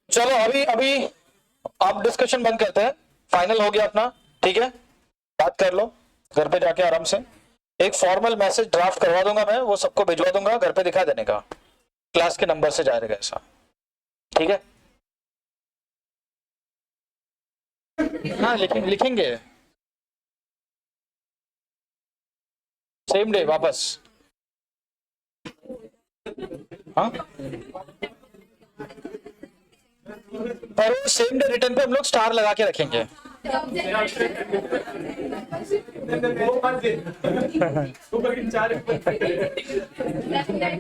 चलो अभी अभी आप डिस्कशन बंद करते हैं, फाइनल हो गया अपना, ठीक है, बात कर लो घर पे जाके आराम से, एक फॉर्मल मैसेज ड्राफ्ट करवा दूंगा मैं, वो सबको भिजवा दूंगा, घर पे दिखा देने का, क्लास के नंबर से जाएगा ऐसा, ठीक है। हाँ लिखेंगे सेम डे वापस। हाँ पर सेम डे रिटर्न पे हम लोग स्टार लगा के रखेंगे।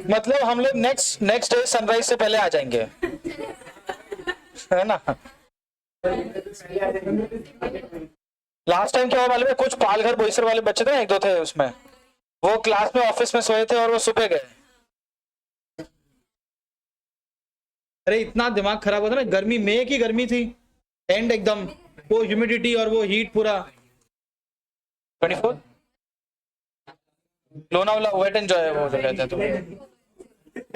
मतलब हम लोग नेक्स्ट डे सनराइज से पहले आ जाएंगे, है ना। लास्ट टाइम क्या हुआ मालूम है, कुछ पालघर बोईसर वाले बच्चे थे, एक दो थे उसमें, वो क्लास में ऑफिस में सोए थे और वो सुबह गए। अरे इतना दिमाग खराब होता ना, गर्मी, मई की गर्मी थी, एंड एकदम वो ह्यूमिडिटी और वो हीट पूरा। 24 लोनावाला वेट एंजॉय वो जो कहते हैं, तो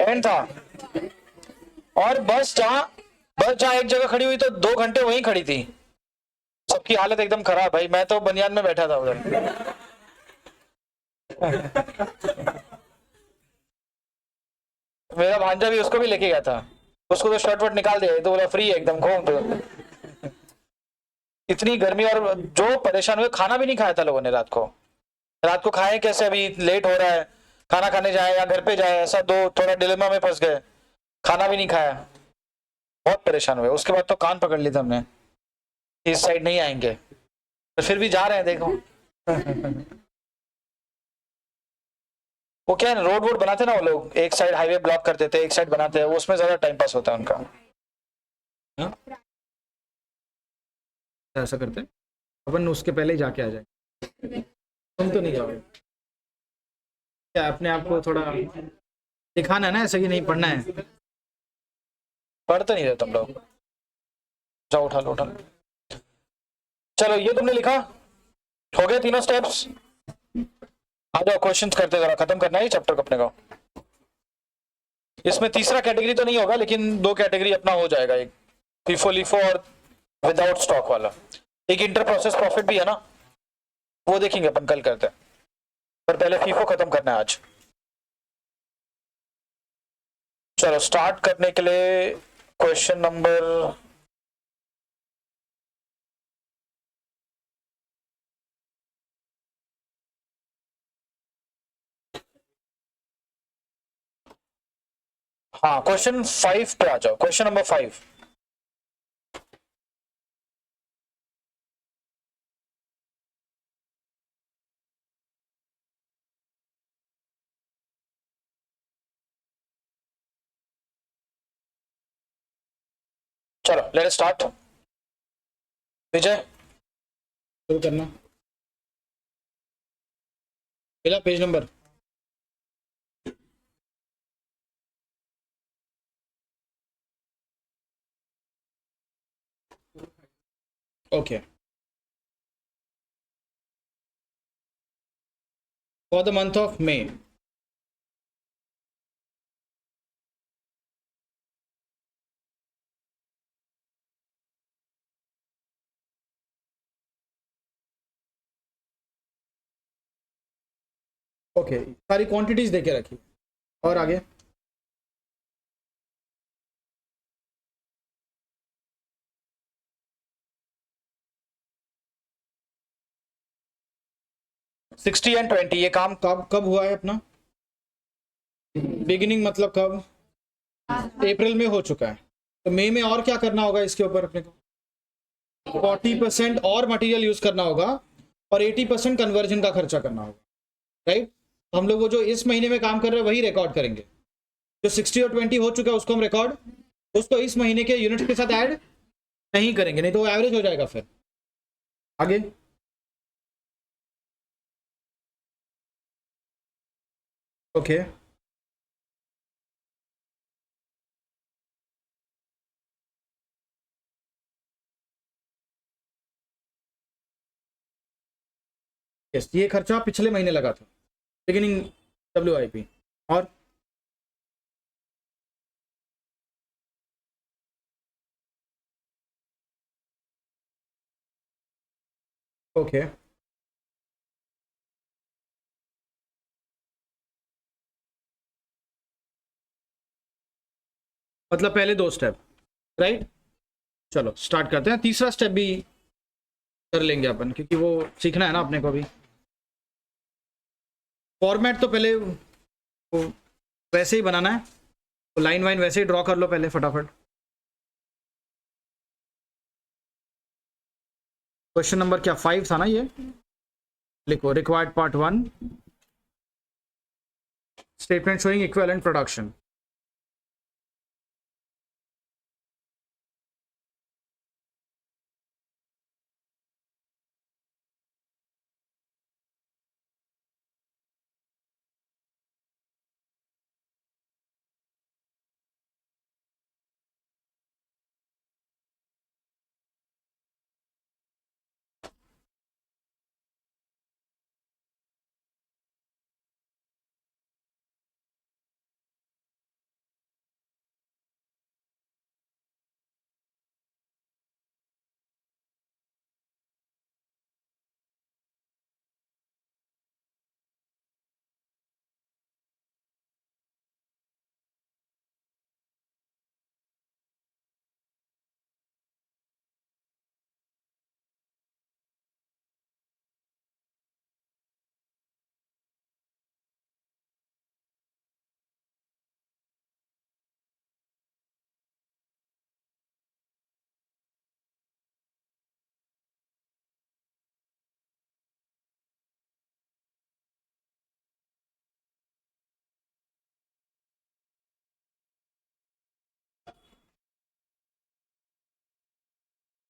एंड था, और बस जहाँ एक जगह खड़ी हुई तो 2 घंटे वहीं खड़ी थी, सबकी हालत एकदम खराब, भाई मैं तो बनियान में बैठा था उधर। मेरा भांजा भी, उसको भी लेके गया था, उसको तो शर्ट वर्ट निकाल दिया, तो बोला फ्री है एकदम, घूम तो। इतनी गर्मी, और जो परेशान हुए, खाना भी नहीं खाया था लोगों ने रात को खाए कैसे, अभी लेट हो रहा है, खाना खाने जाए या घर पे जाए, ऐसा दो थोड़ा डिलेमा में फंस गए, खाना भी नहीं खाया, बहुत परेशान हुए, उसके बाद तो कान पकड़ ली था हमने, इस साइड नहीं आएंगे, तो फिर भी जा रहे हैं देखो। वो क्या है, रोड वोड बनाते ना वो लोग, एक साइड हाईवे ब्लॉक कर देते, एक साइड बनाते हैं, उसमें ज्यादा टाइम पास होता है उनका। हाँ? ऐसा करते हैं अपन, उसके पहले ही जाके आ जाए, तुम तो नहीं जाओगे। क्या अपने आप को थोड़ा दिखाना है ना, ऐसे कि नहीं पढ़ना है। पढ़ते नहीं रहे तुम लोग। जाओ उठा लो उठा लो। चलो ये तुमने लिखा, हो गए तीनों स्टेप्स। आ जाओ क्वेश्चंस करते, जरा खत्म करना है चैप्टर अपने को। इसमें तीसरा कैटेगरी तो नहीं होगा, लेकिन दो कैटेगरी अपना हो जाएगा, एक फीफो लिफो और विदाउट स्टॉक वाला। एक इंटर प्रोसेस प्रॉफिट भी है ना, वो देखेंगे अपन, कल करते हैं। पर पहले फीफो खत्म करना है आज। चलो स्टार्ट करने के लिए क्वेश्चन नंबर हाँ क्वेश्चन 5 पे आ जाओ, क्वेश्चन नंबर 5। चलो लेट स्टार्ट। विजय शुरू करना, पहला page number. Okay, for the month of May, okay सारी क्वांटिटीज देके रखी, और आगे 60 एंड 20, ये काम कब कब हुआ है अपना? बिगिनिंग मतलब कब? अप्रैल में हो चुका है, तो मई में और क्या करना होगा इसके ऊपर अपने को? 40% और मटेरियल यूज करना होगा, और 80% कन्वर्जन का खर्चा करना होगा, राइट? हम लोग वो जो इस महीने में काम कर रहे हैं वही रिकॉर्ड करेंगे। जो 60 और 20 हो चुका है उसको हम रिकॉर्ड, उसको इस महीने के यूनिट के साथ ऐड नहीं करेंगे, नहीं तो वो एवरेज हो जाएगा फिर। आगे ओके, यस ये खर्चा पिछले महीने लगा था, बिगिनिंग WIP। और ओके मतलब पहले दो स्टेप, राइट? चलो स्टार्ट करते हैं, तीसरा स्टेप भी कर लेंगे अपन, क्योंकि वो सीखना है ना अपने को भी। फॉर्मेट तो पहले वो वैसे ही बनाना है, तो लाइन वाइन वैसे ही ड्रॉ कर लो पहले फटाफट। क्वेश्चन नंबर क्या 5 था ना ये, लिखो required part 1 statement showing equivalent production.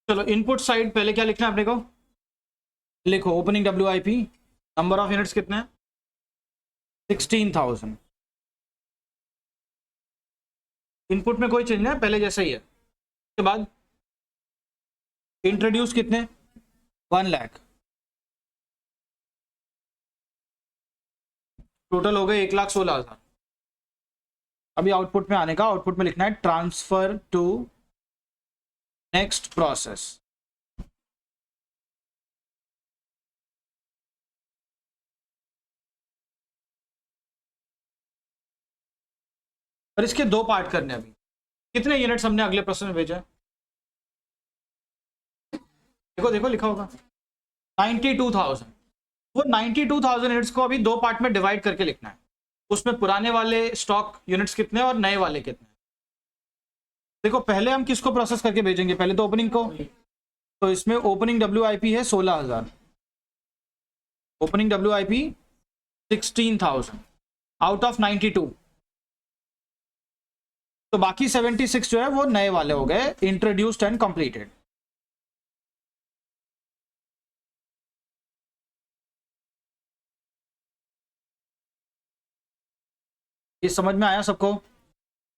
चलो इनपुट साइड पहले क्या लिखना है अपने को, लिखो opening WIP, number of units कितने हैं? 16,000। इनपुट में कोई चेंज नहीं है, पहले जैसा ही है। उसके बाद इंट्रोड्यूस कितने, 1 लाख, टोटल हो गए 1,16,000। अभी आउटपुट में आने का, आउटपुट में लिखना है ट्रांसफर टू नेक्स्ट प्रोसेस। और इसके 2 पार्ट करने हैं। अभी कितने यूनिट्स हमने अगले प्रोसेस में भेजा है, देखो देखो लिखा होगा 92,000। वो 92,000 यूनिट्स को अभी 2 पार्ट में डिवाइड करके लिखना है। उसमें पुराने वाले स्टॉक यूनिट्स कितने और नए वाले कितने। देखो पहले हम किसको प्रोसेस करके भेजेंगे, पहले तो ओपनिंग को। तो इसमें ओपनिंग WIP है 16,000, ओपनिंग WIP 16,000 आउट ऑफ 92। तो बाकी 76 जो है वो नए वाले हो गए, इंट्रोड्यूस्ड एंड कंप्लीटेड। ये समझ में आया सबको?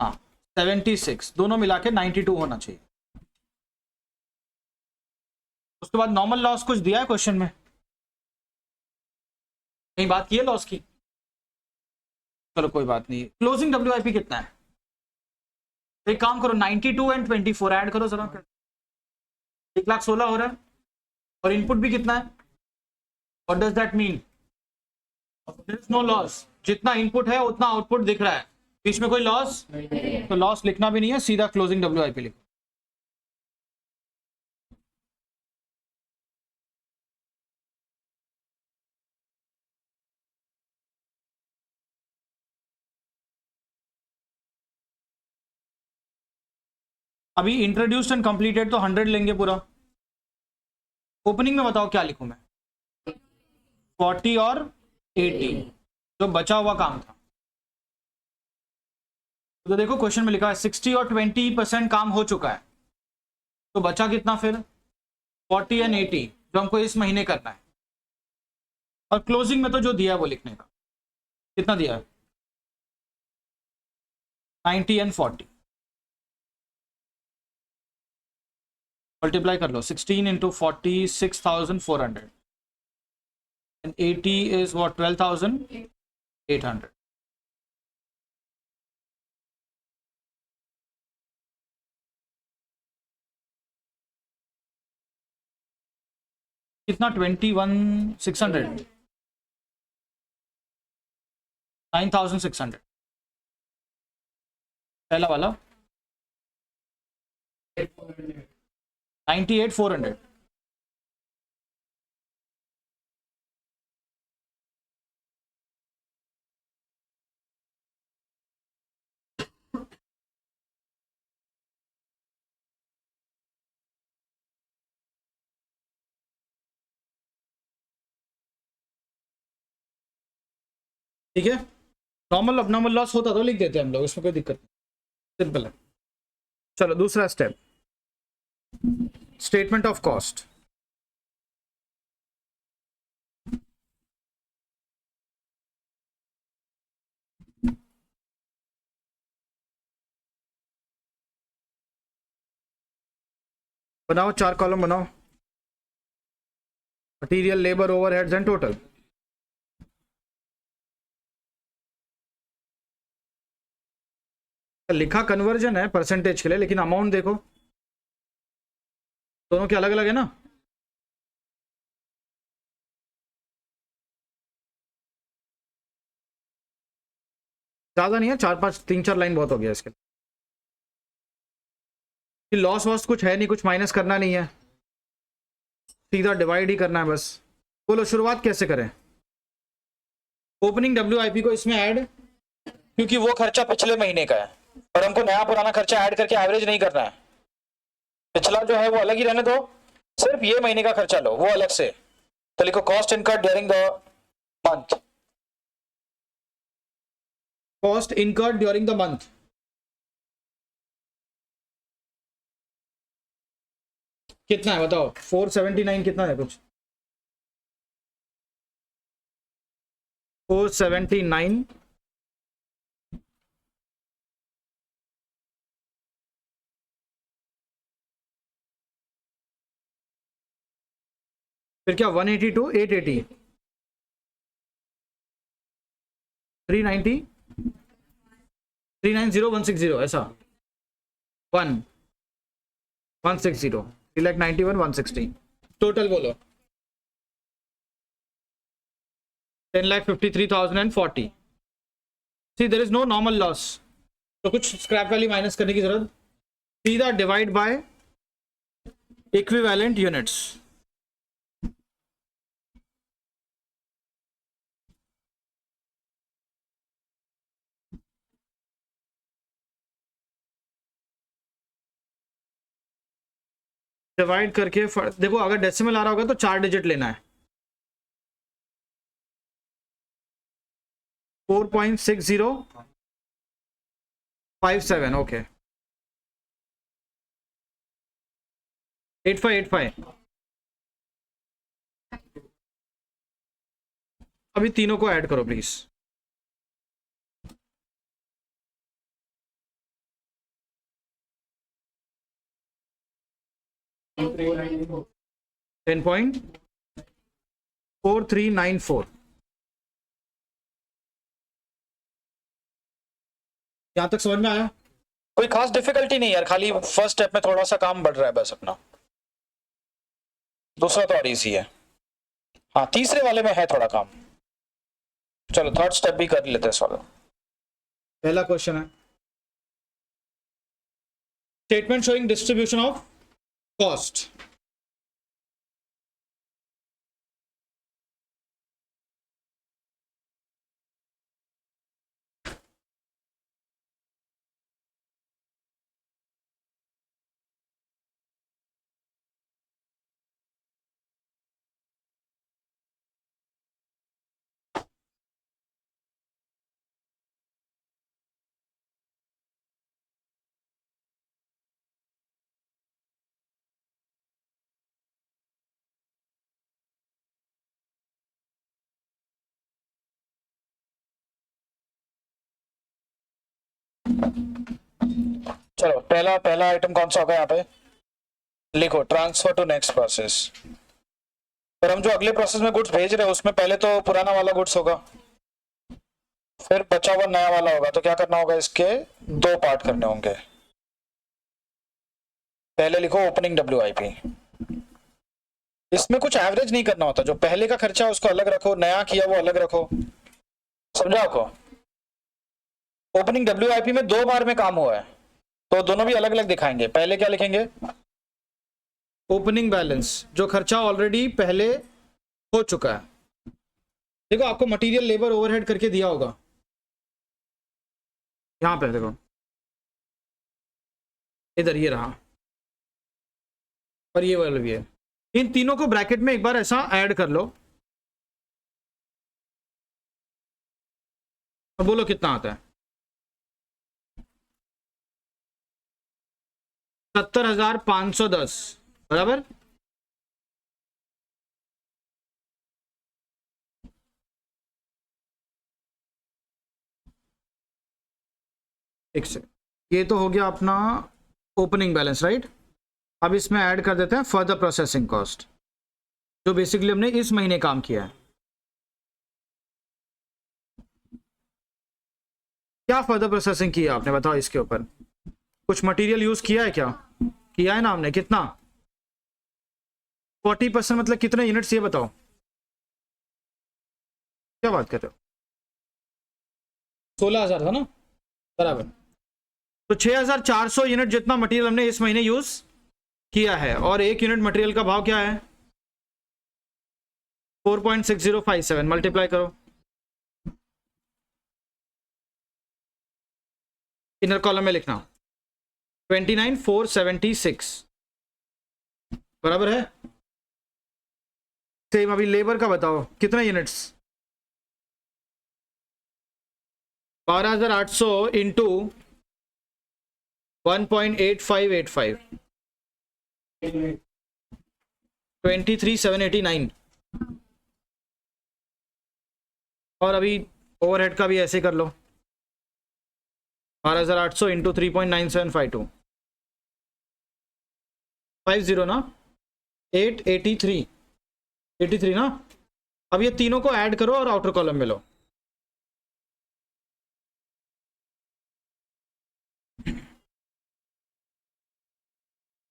हाँ, 76 दोनों मिला के 92 होना चाहिए। उसके बाद नॉर्मल लॉस कुछ दिया है क्वेश्चन में, कहीं बात की है लॉस की? चलो कोई बात नहीं। क्लोजिंग WIP कितना है, तो एक काम करो 92 एंड 24 ऐड करो जरा, 1,16,000 हो रहा है। और इनपुट भी कितना है, what does that mean, there is no loss. जितना इनपुट है उतना आउटपुट दिख रहा है, बीच में कोई लॉस, तो लॉस लिखना भी नहीं है, सीधा क्लोजिंग WIP लिखो। अभी इंट्रोड्यूस्ड एंड कंप्लीटेड तो 100 लेंगे पूरा। ओपनिंग में बताओ क्या लिखूं मैं, 40 और 80 जो बचा हुआ काम था। तो देखो क्वेश्चन में लिखा है 60 और 20% काम हो चुका है, तो बचा कितना फिर 40 एंड 80 जो हमको इस महीने करना है। और क्लोजिंग में तो जो दिया है वो लिखने का, कितना दिया है 90 एंड 40, मल्टीप्लाई कर लो 16 इंटू 40 6,400 एंड 80 इज व्हाट 12,800। कितना 21,600 9,600 पहला वाला 98,400। ठीक है, नॉर्मल अपनॉर्मल लॉस होता तो लिख देते हैं हम लोग, इसमें कोई दिक्कत नहीं, सिंपल है। चलो दूसरा स्टेप, स्टेटमेंट ऑफ कॉस्ट। बनाओ 4 कॉलम बनाओ, material, labour, overheads and total. लिखा कन्वर्जन है परसेंटेज के लिए, लेकिन अमाउंट देखो दोनों के अलग अलग है ना। ज्यादा नहीं है, 4-5 3-4 लाइन बहुत हो गया इसके। लॉस वॉस कुछ है नहीं, कुछ माइनस करना नहीं है, सीधा डिवाइड ही करना है बस। बोलो शुरुआत कैसे करें, ओपनिंग WIP को इसमें ऐड, क्योंकि वो खर्चा पिछले महीने का है और हमको नया पुराना खर्चा ऐड करके एवरेज नहीं करना है। पिछला जो है वो अलग ही रहने दो, सिर्फ ये महीने का खर्चा लो वो अलग से। तो लिखो cost incurred during the month, cost incurred during the month. कितना है बताओ, 479 कितना है कुछ, 479 फिर क्या 182 880 390 390 160 ऐसा 1 160 391 160 टोटल बोलो 10,53,040. See there is no normal loss, तो कुछ स्क्रैप वैल्यू माइनस करने की जरूरत, सीधा divide by equivalent units. Divide करके देखो, अगर डेसिमल आ रहा होगा तो 4 डिजिट लेना है. 4.6057 ओके 8585. अभी तीनों को ऐड करो प्लीज. $10.4394. यहां तक समझ में आया? कोई खास डिफिकल्टी नहीं यार, खाली फर्स्ट स्टेप में थोड़ा सा काम बढ़ रहा है बस अपना. दूसरा तो और इजी है. हाँ, तीसरे वाले में है थोड़ा काम. चलो थर्ड स्टेप भी कर लेते हैं सॉल्व. पहला क्वेश्चन है statement showing distribution of cost. चलो पहला आइटम कौन सा होगा यहाँ पे? लिखो ट्रांसफर टू नेक्स्ट प्रोसेस. पर हम जो अगले प्रोसेस में गुड्स भेज रहे हैं उसमें पहले तो पुराना वाला गुड्स होगा, फिर बचा हुआ नया वाला होगा. तो क्या करना होगा, इसके दो पार्ट करने होंगे. पहले लिखो ओपनिंग WIP. इसमें कुछ एवरेज नहीं करना होता. जो पहले का खर्चा है उसको अलग रखो, नया किया वो अलग रखो. समझा आपको? ओपनिंग WIP में 2 बार में काम हुआ है तो दोनों भी अलग अलग दिखाएंगे. पहले क्या लिखेंगे? ओपनिंग बैलेंस, जो खर्चा ऑलरेडी पहले हो चुका है. देखो आपको मटेरियल लेबर ओवरहेड करके दिया होगा यहां पे, देखो इधर ये रहा और ये वाला भी है. इन तीनों को ब्रैकेट में एक बार ऐसा ऐड कर लो. अब बोलो कितना आता है? 70,510 बराबर. एक से ये तो हो गया अपना ओपनिंग बैलेंस, राइट. अब इसमें ऐड कर देते हैं फर्दर प्रोसेसिंग कॉस्ट, जो बेसिकली हमने इस महीने काम किया है. क्या फर्दर प्रोसेसिंग किया आपने बताओ? इसके ऊपर कुछ मटेरियल यूज किया है? क्या किया है ना हमने? कितना? 40% मतलब कितने यूनिट्स ये बताओ. क्या बात कर रहे हो? 16,000 था ना, बराबर. तो 6,400 यूनिट जितना मटेरियल हमने इस महीने यूज किया है, और एक यूनिट मटेरियल का भाव क्या है? 4.6057. मल्टीप्लाई करो, इनर कॉलम में लिखना 29,476 बराबर है. सेम अभी लेबर का बताओ कितना यूनिट्स? 12,800 इंटू 1.8585 23,789. और अभी ओवरहेड का भी ऐसे कर लो, 12,800 इंटू 3.9752, 50 ना, 883, 83 ना। अब ये तीनों को ऐड करो और आउटर कॉलम में लो।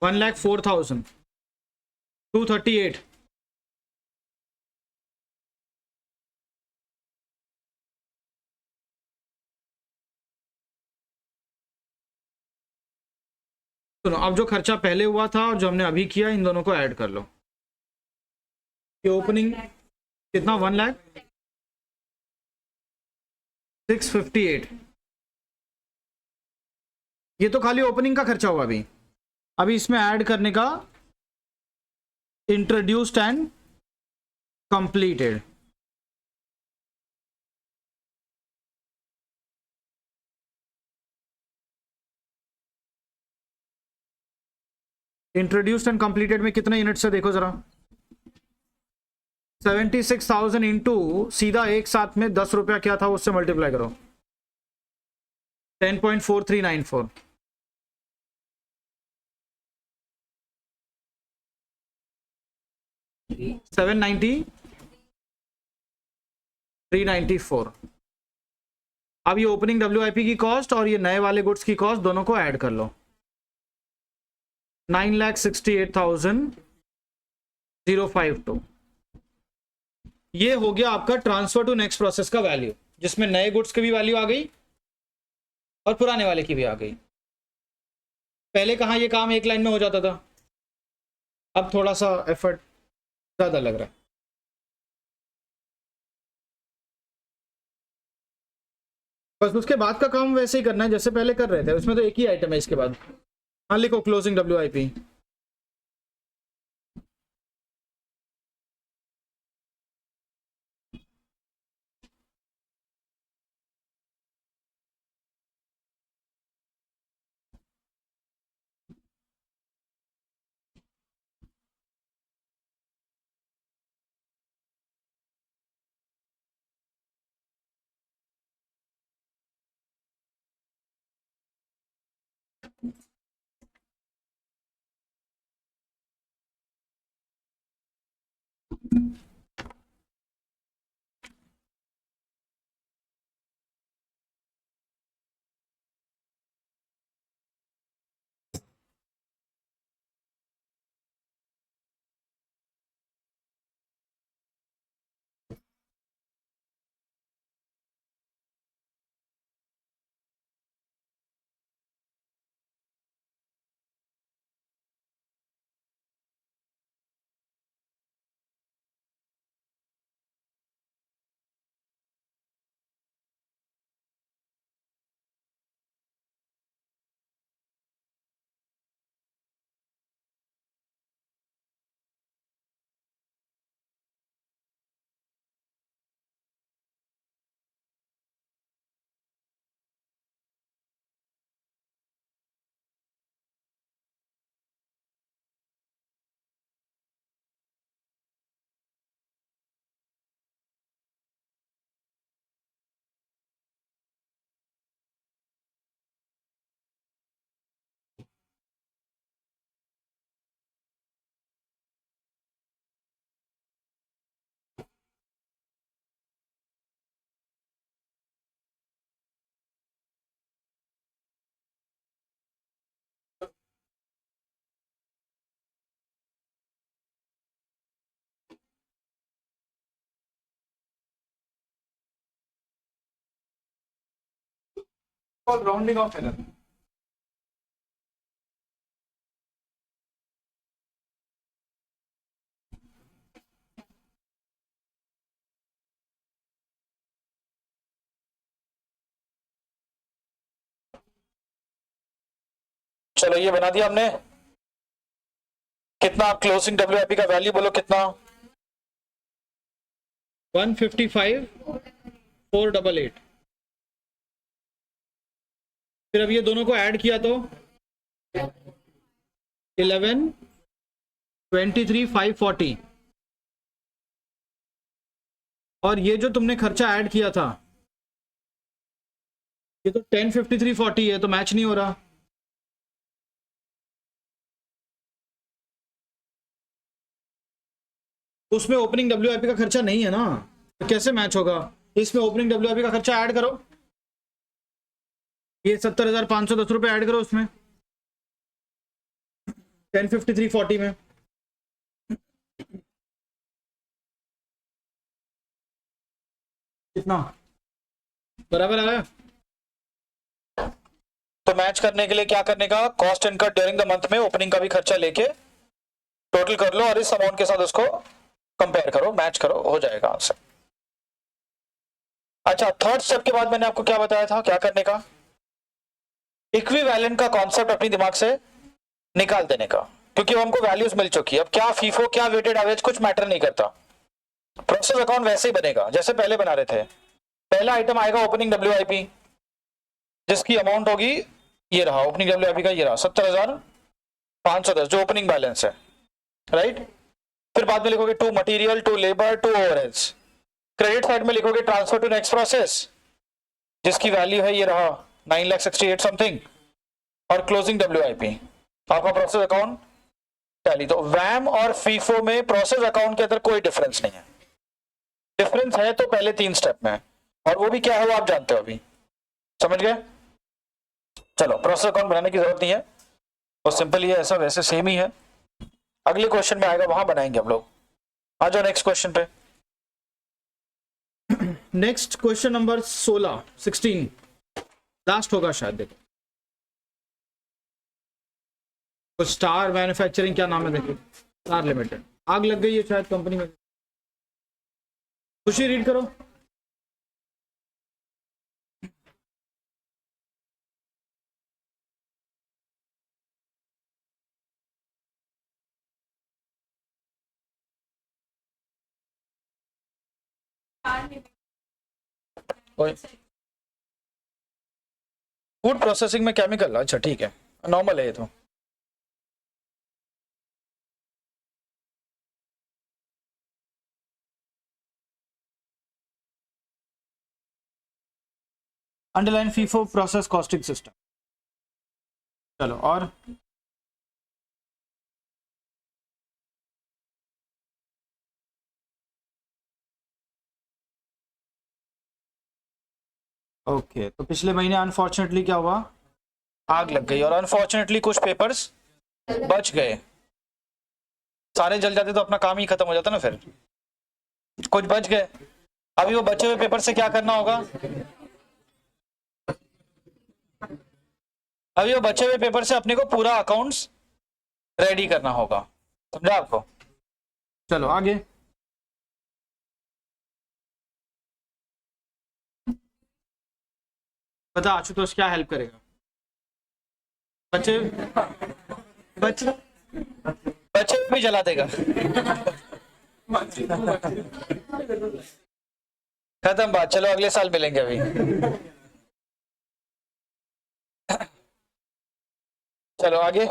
वन लैख 4,238। सुनो, अब जो खर्चा पहले हुआ था और जो हमने अभी किया, इन दोनों को ऐड कर लो। ये ओपनिंग कितना, 1,06,58। ये तो खाली ओपनिंग का खर्चा हुआ। अभी इसमें ऐड करने का introduced and completed. Introduced and completed में कितने यूनिट से देखो जरा, 76,000 इंटू सीधा एक साथ में 10 रुपया क्या था उससे मल्टीप्लाई करो, 10.4394। सेवन 394। अब ये ओपनिंग WIP की कॉस्ट और ये नए वाले गुड्स की कॉस्ट दोनों को ऐड कर लो, 9,68,052। ये हो गया आपका ट्रांसफर टू नेक्स्ट प्रोसेस का वैल्यू, जिसमें नए गुड्स की भी वैल्यू आ गई और पुराने वाले की भी आ गई। पहले कहाँ ये काम एक लाइन में हो जाता था, अब थोड़ा सा एफर्ट ज्यादा लग रहा है। बस उसके बाद का काम वैसे ही करना है जैसे पहले कर रहे थे, उसमें तो एक ही आइटम है इसके बाद। हाँ लिखो closing WIP। Rounding off error. चलो ये बना दिया हमने। कितना क्लोजिंग WIP का वैल्यू बोलो कितना, 155,488। फिर अब ये दोनों को ऐड किया तो 11,23,540 और ये जो तुमने खर्चा ऐड किया था ये तो 105340 है, तो मैच नहीं हो रहा। उसमें ओपनिंग WIP का खर्चा नहीं है ना, तो कैसे मैच होगा? इसमें ओपनिंग WIP का खर्चा ऐड करो, ये 70,510 रुपये ऐड करो उसमें 105340 में। कितना बराबर आया? तो मैच करने के लिए क्या करने का, cost income during the month में ओपनिंग का भी खर्चा लेके टोटल कर लो और इस अमाउंट के साथ उसको कंपेयर करो, मैच करो, हो जाएगा आंसर। अच्छा, थर्ड स्टेप के बाद मैंने आपको क्या बताया था क्या करने का, इक्विवेलेंट का कॉन्सेप्ट अपनी दिमाग से निकाल देने का, क्योंकि हमको वैल्यूज मिल चुकी है। अब क्या फीफो क्या वेटेड एवरेज कुछ मैटर नहीं करता, प्रोसेस अकाउंट वैसे ही बनेगा जैसे पहले बना रहे थे। पहला आइटम आएगा ओपनिंग WIP, जिसकी अमाउंट होगी ये रहा, ओपनिंग WIP का ये रहा 70,510 जो ओपनिंग बैलेंस है, राइट। फिर बाद में लिखोगे to material, to labour, to overheads. Credit side में लिखोगे ट्रांसफर टू नेक्स्ट प्रोसेस, जिसकी वैल्यू है ये रहा 9,68 समथिंग, और क्लोजिंग WIP आपका प्रोसेस अकाउंट टैली। तो वैम और फीफो में प्रोसेस अकाउंट के अंदर कोई डिफरेंस नहीं है, डिफरेंस है तो पहले 3 स्टेप में, और वो भी क्या है वो आप जानते हो अभी, समझ गए। चलो, प्रोसेस अकाउंट बनाने की जरूरत नहीं है, वो सिंपल ही है, ऐसा वैसे सेम ही है। अगले क्वेश्चन में आएगा वहां बनाएंगे हम लोग। आ जाओ नेक्स्ट क्वेश्चन पे। नेक्स्ट क्वेश्चन नंबर 16 लास्ट होगा शायद, देखो तो स्टार मैन्युफैक्चरिंग, क्या नाम है देखिए, स्टार लिमिटेड। आग लग गई है शायद कंपनी में, खुशी रीड करो। फूड प्रोसेसिंग में केमिकल, अच्छा ठीक है, नॉर्मल है ये तो। Underline FIFO process costing system. चलो, और ओके, तो पिछले महीने अनफॉर्चुनेटली क्या हुआ, आग लग गई, और अनफॉर्चुनेटली कुछ पेपर्स बच गए। सारे जल जाते तो अपना काम ही खत्म हो जाता ना, फिर कुछ बच गए। अभी वो बचे हुए पेपर से क्या करना होगा, अभी वो बचे हुए पेपर से अपने को पूरा अकाउंट्स रेडी करना होगा, समझा आपको। चलो आगे, बता आशुतोष क्या हेल्प करेगा, बच्चे बच्चे बच्चे भी जला देगा। खत्म बात, चलो अगले साल मिलेंगे अभी। चलो आगे,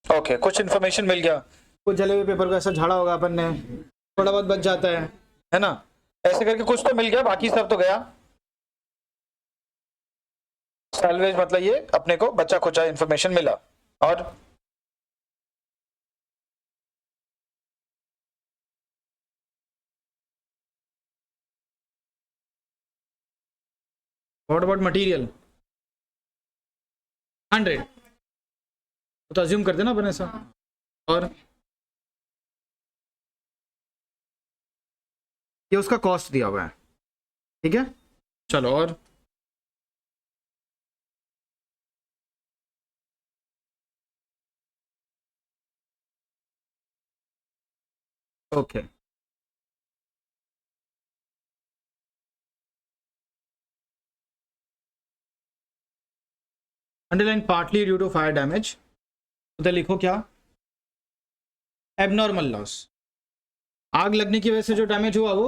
ओके कुछ इन्फॉर्मेशन मिल गया, कुछ जले हुए पेपर को ऐसा झाड़ा होगा अपन ने, थोड़ा बहुत बच जाता है ना, ऐसे करके कुछ तो मिल गया, बाकी सब तो गया। सैलवेज मतलब ये अपने को बचा खुचा इन्फॉर्मेशन मिला। और व्हाट अबाउट मटेरियल 100, तो अज्यूम कर देना अपन ऐसा। और ये उसका कॉस्ट दिया हुआ है, ठीक है। चलो, और okay, underline partly due to fire damage, तो लिखो क्या, एबनॉर्मल लॉस, आग लगने की वजह से जो डैमेज हुआ वो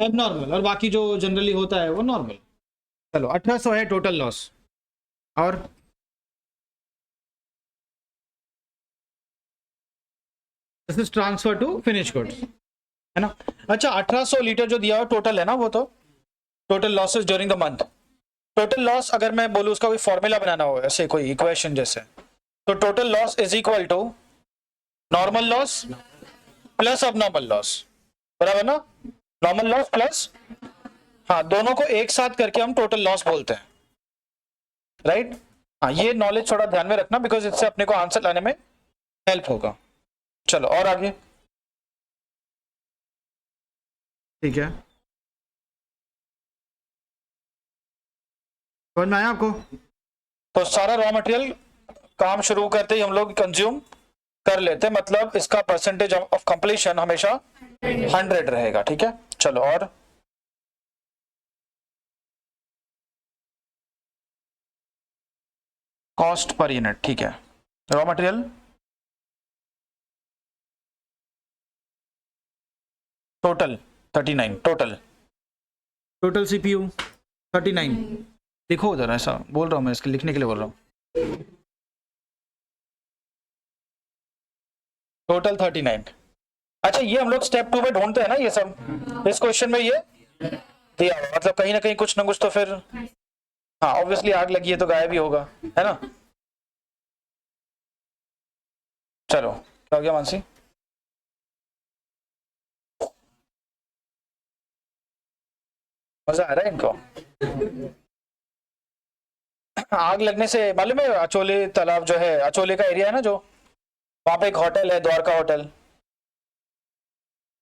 एबनॉर्मल, और बाकी जो जनरली होता है वो नॉर्मल। चलो 1800 है टोटल लॉस। और this is transfer to finish goods, है ना। अच्छा 1800 लीटर जो दिया हुआ टोटल है ना, वो तो total losses during the month. Total loss अगर मैं बोलूँ उसका कोई फॉर्मूला बनाना हो ऐसे कोई इक्वेशन जैसे, तो total loss is equal to normal loss plus abnormal loss, बराबर ना। नॉर्मल लॉस प्लस, हाँ दोनों को एक साथ करके हम टोटल लॉस बोलते हैं, राइट। हाँ ये नॉलेज थोड़ा ध्यान में रखना, बिकॉज इससे अपने को आंसर लाने में हेल्प होगा। चलो और आगे, ठीक है, समझ में आया आपको। तो सारा रॉ मटेरियल काम शुरू करते ही हम लोग कंज्यूम कर लेते हैं, मतलब इसका परसेंटेज ऑफ कंप्लीशन हमेशा 100 रहेगा, ठीक है। चलो और कॉस्ट पर यूनिट, ठीक है। Raw material total 39, total CPU 39। देखो उधर, ऐसा बोल रहा हूँ मैं, इसके लिखने के लिए बोल रहा हूँ। टोटल 39। अच्छा ये हम लोग स्टेप 2 में ढूंढते हैं ना ये सब, इस क्वेश्चन में ये दिया हुआ, मतलब कहीं ना कुछ तो फिर, हाँ ऑब्वियसली आग लगी है तो गायब ही होगा, है ना। चलो क्या हो गया मानसी, मजा आ रहा है इनको। आग लगने से मालूम है, अचोले तालाब जो है, अचोले का एरिया है ना, जो वहां पे एक होटल है, द्वारका होटल,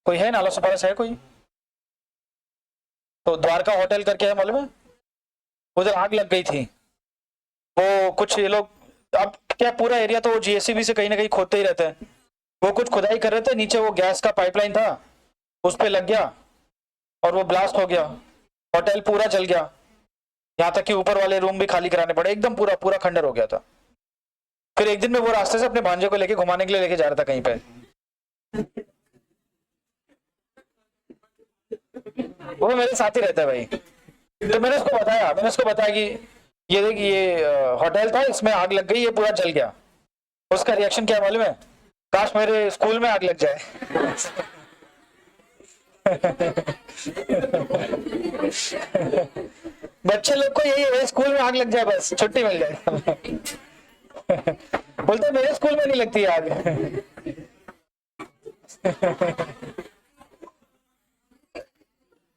कोई है नाला सुपारस है कोई, तो द्वारका होटल करके है मालूम है, उधर आग लग गई थी। वो कुछ ये लोग, अब क्या पूरा एरिया तो जीएससीबी से कहीं ना कहीं खोदते ही रहते हैं, वो कुछ खुदाई कर रहे थे, नीचे वो गैस का पाइपलाइन था, उस पे लग गया और वो ब्लास्ट हो गया, होटल पूरा जल गया, यहाँ तक कि ऊपर वाले रूम भी खाली कराने पड़े, एकदम पूरा पूरा खंडर हो गया था। फिर एक दिन में वो रास्ते से अपने भांजे को लेके घुमाने के लिए लेके जा रहा था कहीं पे, वो मेरे साथ ही रहता है भाई। तो मैंने उसको बताया कि ये देख, ये होटल था, इसमें आग लग गई, ये पूरा जल गया। उसका रिएक्शन क्या मालूम है, काश मेरे स्कूल में आग लग जाए। बच्चे लोग को यही है, स्कूल में आग लग जाए बस छुट्टी मिल जाए। बोलते मेरे स्कूल में नहीं लगती आग।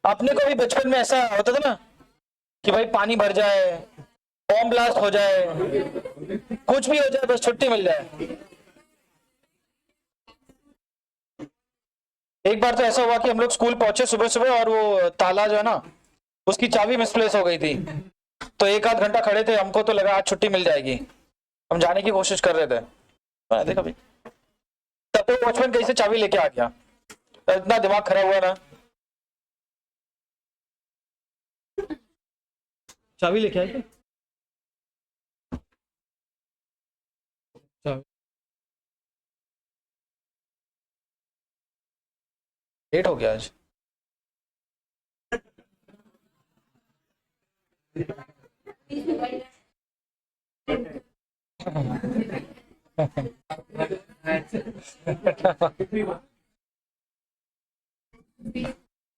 अपने को भी बचपन में ऐसा होता था ना, कि भाई पानी भर जाए, बॉम्ब ब्लास्ट हो जाए, कुछ भी हो जाए बस छुट्टी मिल जाए। एक बार तो ऐसा हुआ कि हम लोग स्कूल पहुंचे सुबह सुबह, और वो ताला जो है ना, उसकी चाबी मिसप्लेस हो गई थी, तो एक आध घंटा खड़े थे, हमको तो लगा आज छुट्टी मिल जाएगी, हम जाने की कोशिश कर रहे थे, मैंने देखा भाई, तब तो वॉचमैन कैसे चाबी लेके आ गया, इतना दिमाग खराब हुआ ना। चाबी लेके आए क्या, लेट हो गया आज।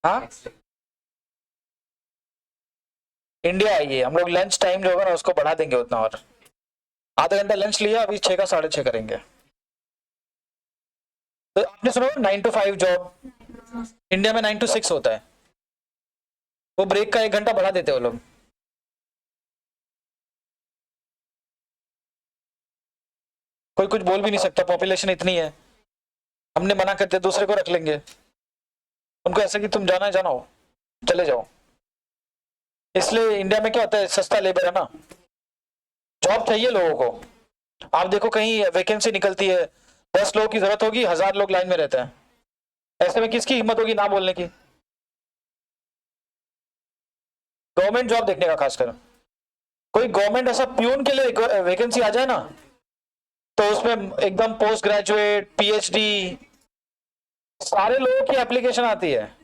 हाँ इंडिया आइए, हम लोग लंच टाइम जो होगा ना उसको बढ़ा देंगे उतना, और आधा घंटा लंच लिया, अभी 6 का 6:30 करेंगे। तो आपने सुना 9 to 5 जॉब, इंडिया में 9 to 6 होता है, वो ब्रेक का 1 घंटा बढ़ा देते हैं वो लोग। कोई कुछ बोल भी नहीं सकता, पॉपुलेशन इतनी है, हमने मना कर दिया दूसरे को रख लेंगे, उनको ऐसा कि तुम जाना है जाना हो, चले जाओ। इसलिए इंडिया में क्या होता है, सस्ता लेबर है ना, जॉब चाहिए लोगों को। आप देखो कहीं वैकेंसी निकलती है, 10 लोगों की जरूरत होगी, 1000 लोग लाइन में रहते हैं, ऐसे में किसकी हिम्मत होगी ना बोलने की, गवर्नमेंट जॉब देखने का खासकर। कोई गवर्नमेंट ऐसा प्यून के लिए वैकेंसी आ जाए ना, तो उसमें एकदम पोस्ट ग्रेजुएट, पीएचडी, सारे लोगों की एप्लीकेशन आती है।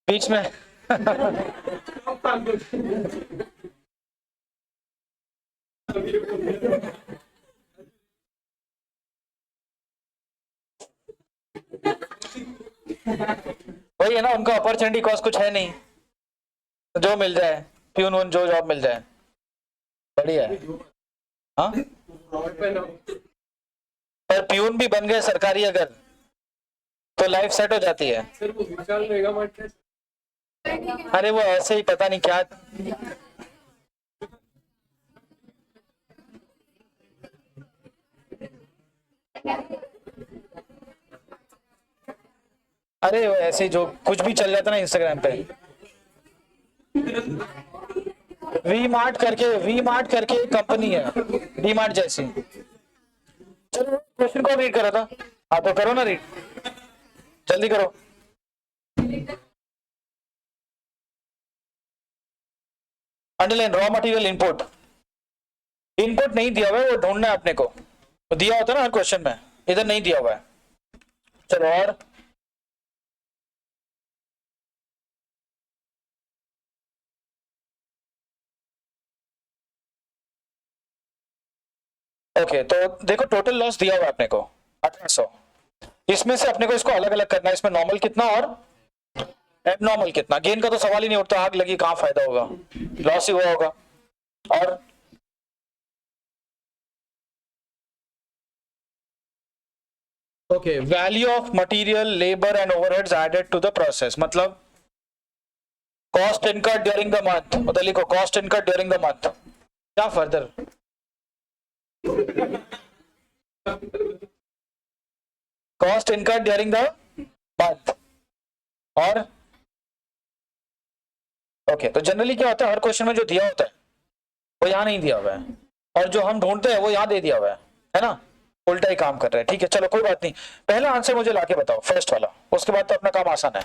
बीच में वही है ना, उनका अपॉर्चुनिटी कॉस्ट कुछ है नहीं, तो जो मिल जाए, प्यून वन जो जॉब मिल जाए बढ़िया है। हाँ, पर प्यून भी बन गए सरकारी अगर, तो लाइफ सेट हो जाती है। अरे वो ऐसे ही पता नहीं क्या, अरे वो ऐसे ही जो कुछ भी चल जाता ना इंस्टाग्राम पे, वी मार्ट करके एक कंपनी है, डी मार्ट जैसी। चलो क्वेश्चन को रीड करा था, हाँ तो करो ना रीड, जल्दी करो। Underline raw material input, input नहीं दिया हुआ है, वो ढूंढना है अपने को, वो दिया होता है ना हर क्वेश्चन में, इधर नहीं दिया हुआ है। चलो और ओके, तो देखो टोटल लॉस दिया हुआ है अपने को 1800, इसमें से अपने को इसको अलग अलग करना है, इसमें नॉर्मल कितना और एबनॉर्मल कितना। गेन का तो सवाल ही नहीं उठता, आग लगी कहां फायदा होगा, लॉस ही हुआ होगा। और okay, value of material labour and overheads added to the process, मतलब cost incurred during the month, मतलब लिखो cost incurred during the month, क्या further, cost incurred during the month. और ओके, तो जनरली क्या होता है, हर क्वेश्चन में जो दिया होता है वो यहाँ नहीं दिया हुआ है, और जो हम ढूंढते हैं वो यहाँ दे दिया हुआ है ना, उल्टा ही काम कर रहे हैं। ठीक है चलो कोई बात नहीं, पहला आंसर मुझे लाके बताओ फर्स्ट वाला, उसके बाद तो अपना काम आसान है।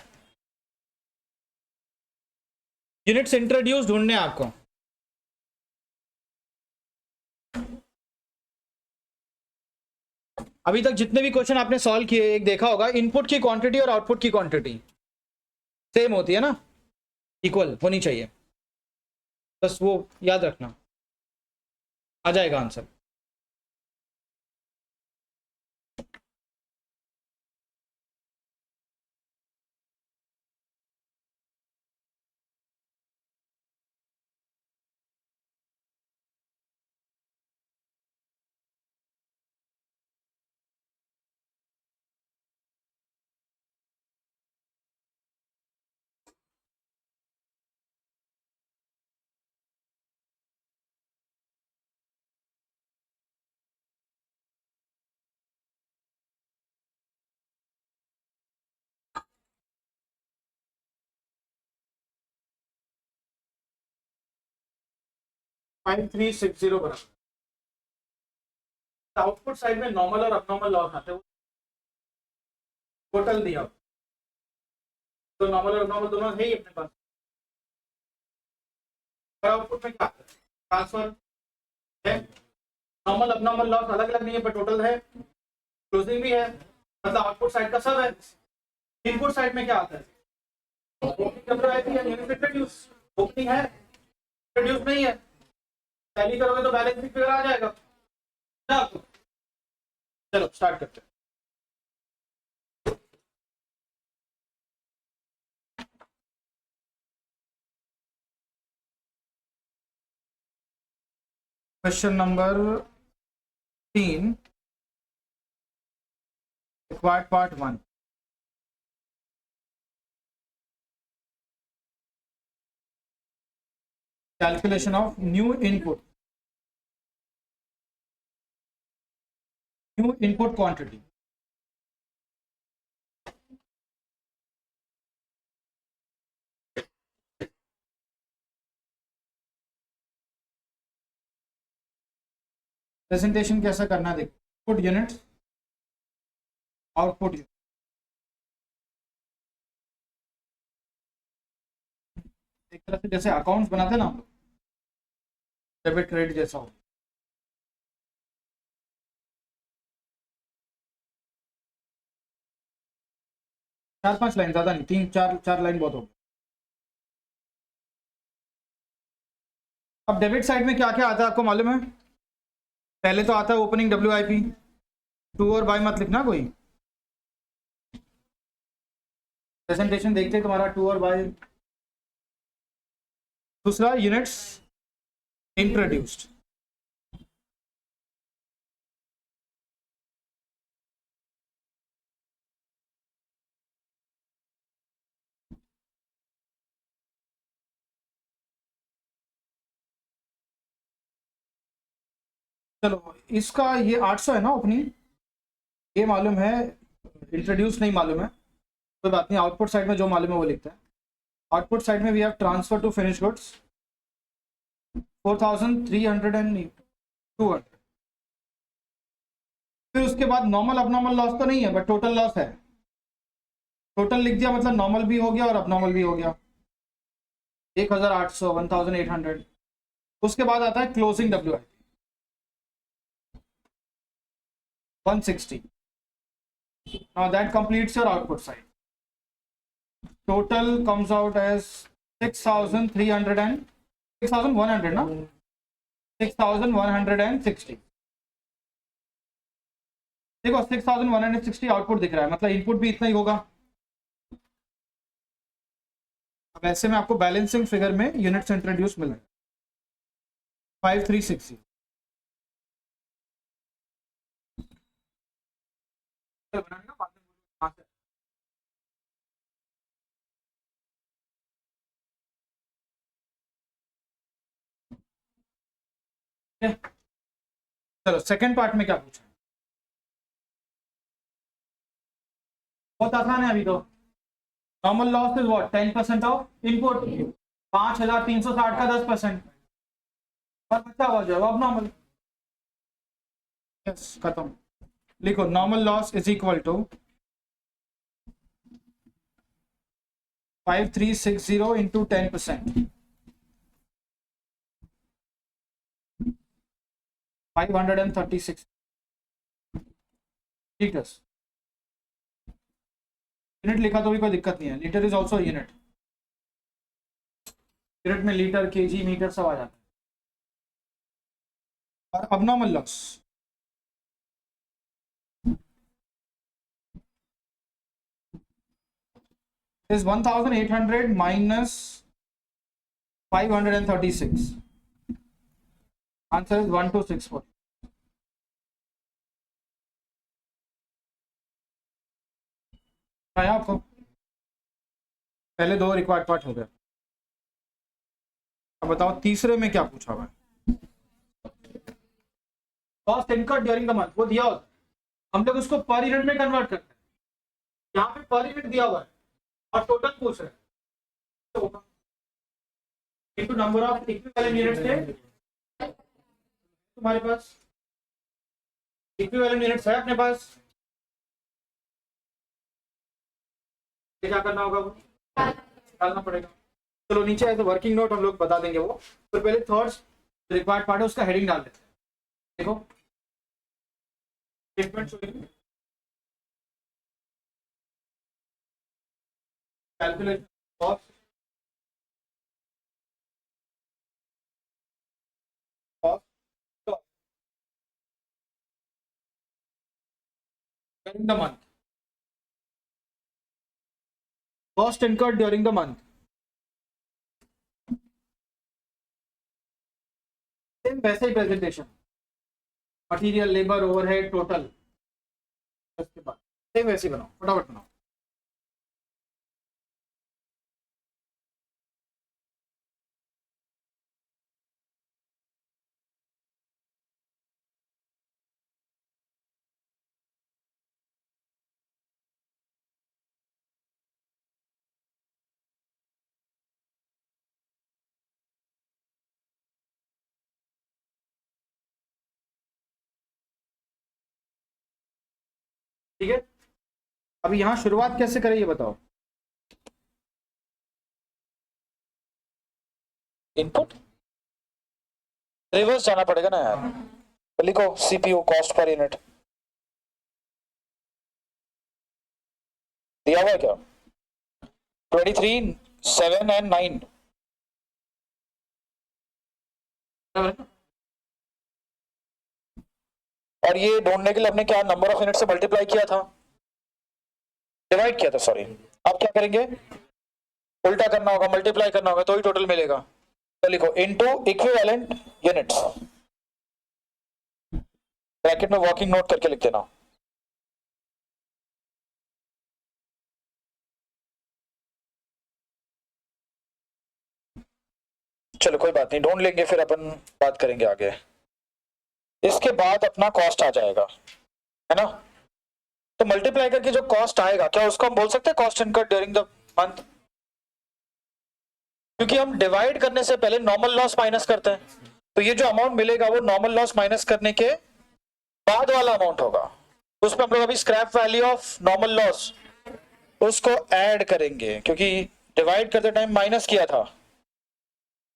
यूनिट्स इंट्रोड्यूस ढूंढने आपको, अभी तक जितने भी क्वेश्चन आपने सॉल्व किए, एक देखा होगा इनपुट की क्वांटिटी और आउटपुट की क्वांटिटी सेम होती है ना, इक्वल होनी चाहिए, बस वो याद रखना, आ जाएगा आंसर। फाइव 360 बराबर, आउटपुट साइड में नॉर्मल और अबनॉर्मल लॉस आते हैं, टोटल दिया तो नॉर्मल और अबनॉर्मल दोनों है ही अपने पास, और आउटपुट में क्या ट्रांसफर है, नॉर्मल अबनॉर्मल लॉस अलग अलग नहीं है पर टोटल है, क्लोजिंग भी है, मतलब आउटपुट साइड का सब है। इनपुट साइड में क्या आता है, ओपनिंग है, प्रोड्यूस नहीं है, टैली करोगे तो बैलेंस शीट फिगर आ जाएगा। चलो स्टार्ट करते हैं। Question number 3 part 1, calculation of new input quantity. Presentation कैसा करना है देखो, इनपुट यूनिट आउटपुट यूनिट, एक तरह से जैसे अकाउंट्स बनाते हैं ना हम लोग, डेबिट क्रेडिट जैसा हो, 4-5 लाइन, ज्यादा नहीं, 3-4 लाइन बहुत हो गया। अब डेबिट साइड में क्या क्या आता है आपको मालूम है? पहले तो आता है ओपनिंग WIP, टू और बाय मत लिखना कोई, प्रेजेंटेशन देखते तुम्हारा टू और बाय। दूसरा यूनिट्स इंट्रोड्यूस्ड, चलो इसका ये 800 है ना ओपनिंग, ये मालूम है, इंट्रोड्यूस नहीं मालूम है, कोई बात नहीं, आउटपुट साइड में जो मालूम है वो लिखते हैं। आउटपुट साइड में we have transfer to finish goods 4300 and 200। फिर उसके बाद नॉर्मल अबनॉर्मल लॉस तो नहीं है बट टोटल लॉस है, टोटल लिख दिया मतलब नॉर्मल भी हो गया और अबनॉर्मल भी हो गया, 1800 1800। उसके बाद आता है closing WIP 160। now that completes your output side, total comes out as 6300 and 6100 ना, 6160। देखो 6160 आउटपुट दिख रहा है, मतलब इनपुट भी इतना ही होगा। अब ऐसे में आपको बैलेंसिंग फिगर में यूनिट्स इंट्रोड्यूस मिल रहा है 5360। चलो सेकंड पार्ट में क्या पूछा, बहुत आसान है अभी तो। Normal loss is what, 10% of input, 5360 का 10%, और बचा हुआ जो है अब नॉर्मल। यस खत्म, लिखो normal loss is equal to 5360 into 10%, 536 litres. Unit लिखा तो भी कोई दिक्कत नहीं है, litre is also unit, unit में लीटर केजी मीटर सब आ जाता है। और abnormal loss is 1800 minus 536, answer is 1264। आया आपको? पहले दो रिक्वायर्ड पार्ट हो गया, अब बताओ तीसरे में क्या पूछा हुआ है। Cost incurred during the month वो दिया होता है, हम लोग उसको पर यूनिट में कन्वर्ट करते हैं, यहाँ पे पर यूनिट दिया हुआ है और टोटल पूछ रहे हैं, into number of equivalent units थे तुम्हारे पास, इक्विवेलेंट यूनिट्स है अपने पास, क्या करना होगा वो डालना पड़ेगा। चलो नीचे ऐसे वर्किंग नोट हम लोग बता देंगे वो, तो पहले थर्ड रिक्वायर्ड पार्ट है उसका हेडिंग डाल देते हैं। देखो statement calculation cost during the month, cost incurred during the month, same वैसे ही presentation, material labour overhead total, उसके बाद सेम वैसे ही बनाओ, फटाफट बनाओ। ठीक है, अभी यहाँ शुरुआत कैसे करें ये बताओ। इनपुट रिवर्स जाना पड़ेगा ना यार, लिखो CPU कॉस्ट पर यूनिट दिया हुआ है क्या? 23, 7 एंड 9। और ये ढूंढने के लिए हमने क्या नंबर ऑफ यूनिट से मल्टीप्लाई किया था, डिवाइड किया था, सॉरी। अब क्या करेंगे, उल्टा करना होगा, मल्टीप्लाई करना होगा, तो ही टोटल मिलेगा। तो लिखो इनटू इक्विवेलेंट यूनिट्स, ब्रैकेट में वर्किंग नोट करके लिख देना। चलो कोई बात नहीं, ढूंढ लेंगे, फिर अपन बात करेंगे आगे। इसके बाद अपना कॉस्ट आ जाएगा, है ना? तो मल्टीप्लाई करके जो कॉस्ट आएगा, क्या उसको हम बोल सकते हैं cost incurred during the month? क्योंकि हम डिवाइड करने से पहले नॉर्मल लॉस माइनस करते हैं, तो ये जो अमाउंट मिलेगा वो नॉर्मल लॉस माइनस करने के बाद वाला अमाउंट होगा। उसमें हम लोग अभी scrap value of normal loss उसको ऐड करेंगे, क्योंकि डिवाइड करते टाइम माइनस किया था,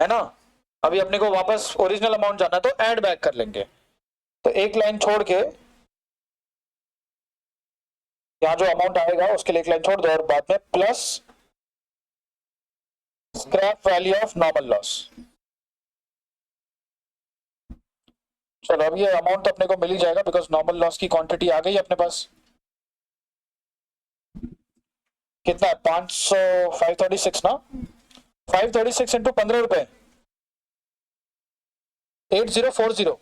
है ना? अभी अपने को वापस ओरिजिनल अमाउंट जाना है, तो ऐड बैक कर लेंगे। तो एक लाइन छोड़ के यहाँ जो अमाउंट आएगा उसके लिए एक लाइन छोड़ दो, और बाद में plus scrap value of normal loss. चलो अब ये अमाउंट अपने को मिल ही जाएगा, बिकॉज नॉर्मल लॉस की क्वांटिटी आ गई अपने पास। कितना है? 500, 536 ना? 536 इंटू 15 रुपए, 8040।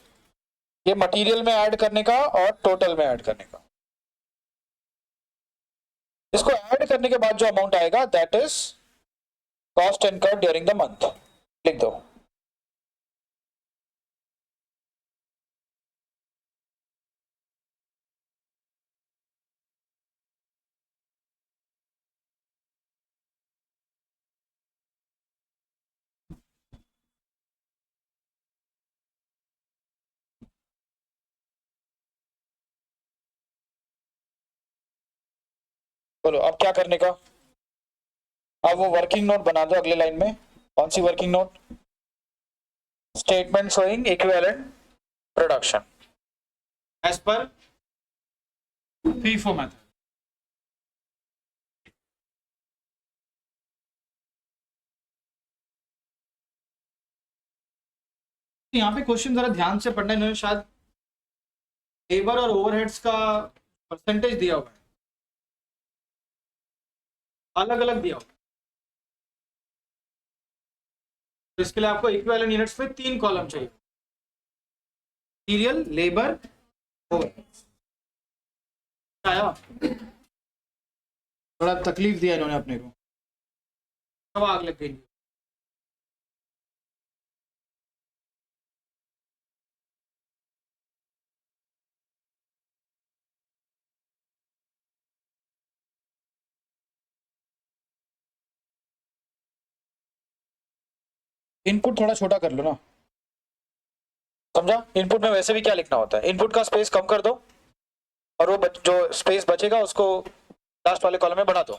ये मटेरियल में ऐड करने का और टोटल में ऐड करने का। इसको ऐड करने के बाद जो अमाउंट आएगा that is cost incurred during the month, लिख दो। बोलो अब क्या करने का? अब वो वर्किंग नोट बना दो अगले लाइन में। कौन सी working note? Statement showing equivalent production as per FIFO method. यहाँ पे क्वेश्चन जरा ध्यान से पढ़ना, इन्होंने शायद लेबर और ओवरहेड्स का परसेंटेज दिया हुआ है, अलग अलग दिया हुआ है। तो इसके लिए आपको इक्विवेलेंट यूनिट्स में 3 कॉलम चाहिए, मटीरियल, लेबर, ओवरहेड्स। आया? थोड़ा तकलीफ दिया इन्होंने अपने को, सब आग लग गई। इनपुट थोड़ा छोटा कर लो ना, समझा? इनपुट में वैसे भी क्या लिखना होता है, इनपुट का स्पेस कम कर दो, और वो जो स्पेस बचेगा उसको लास्ट वाले कॉलम में बढ़ा दो।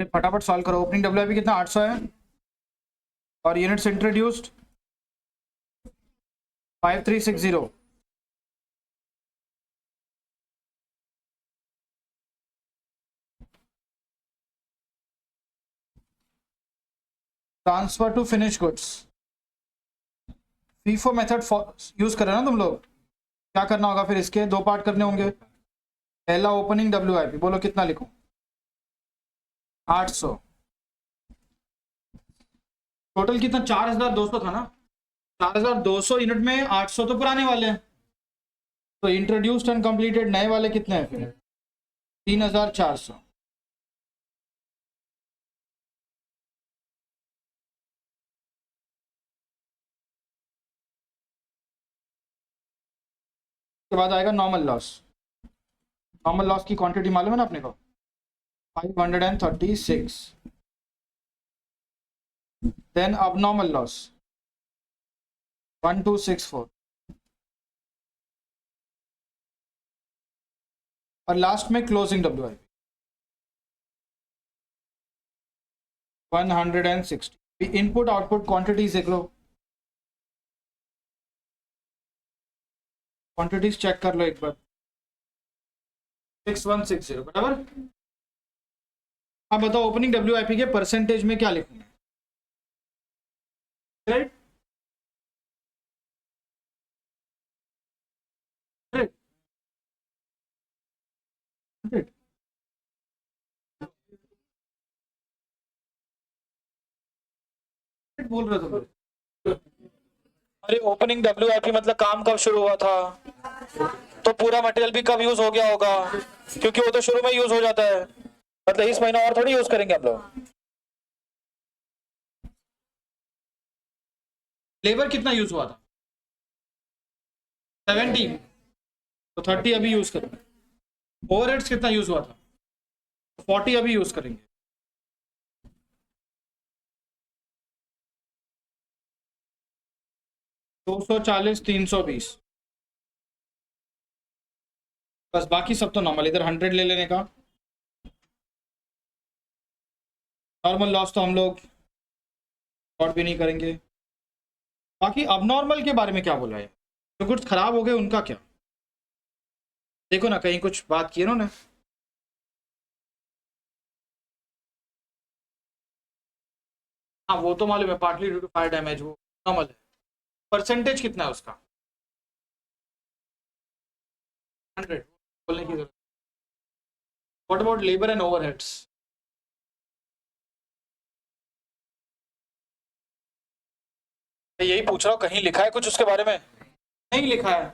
चलिए फटाफट सॉल्व करो। ओपनिंग डब्ल्यू कितना 800 है और units introduced 5360। Transfer to finish goods FIFO method use कर रहे हो ना तुम लोग। क्या करना होगा फिर, इसके दो पार्ट करने होंगे। पहला ओपनिंग डब्ल्यू बोलो कितना लिखो 800। टोटल कितना 4200 था ना। 4200 यूनिट में 800 तो पुराने वाले हैं, तो इंट्रोड्यूस्ड एंड कंप्लीटेड नए वाले कितने हैं फिर 3400। के बाद आएगा नॉर्मल लॉस। नॉर्मल लॉस की क्वांटिटी मालूम है ना अपने को 536। देन अब नॉर्मल लॉस 1264 और लास्ट में closing W 160। Input output quantities देख लो, क्वांटिटीज चेक कर लो एक बार 6160 बराबर। अब बताओ ओपनिंग डब्ल्यू के परसेंटेज में क्या लिखूंगा, राइट? बोल रहे हो तुम? अरे ओपनिंग डब्ल्यू मतलब काम कब शुरू हुआ था, तो पूरा मटेरियल भी कब यूज हो गया होगा, क्योंकि वो तो शुरू में यूज हो जाता है। मतलब इस महीना और थोड़ी यूज करेंगे हम लोग। लेबर कितना यूज हुआ था 70, तो 30 अभी यूज करेंगे। ओवरहेड्स कितना यूज हुआ था 40 अभी यूज करेंगे। दो 240 320 बस, बाकी सब तो नॉर्मल। इधर 100 ले लेने का। नॉर्मल लॉस तो हम लोग शॉर्ट भी नहीं करेंगे। बाकी अब नॉर्मल के बारे में क्या बोला है, जो कुछ खराब हो गए उनका क्या, देखो ना कहीं कुछ बात की उन्होंने। हाँ वो तो मालूम है, partly due to fire damage, वो नॉर्मल है। परसेंटेज कितना है उसका 100 बोलने की जरूरत। What about labour and overheads, यही पूछ रहा हूँ कहीं लिखा है कुछ उसके बारे में। नहीं लिखा है।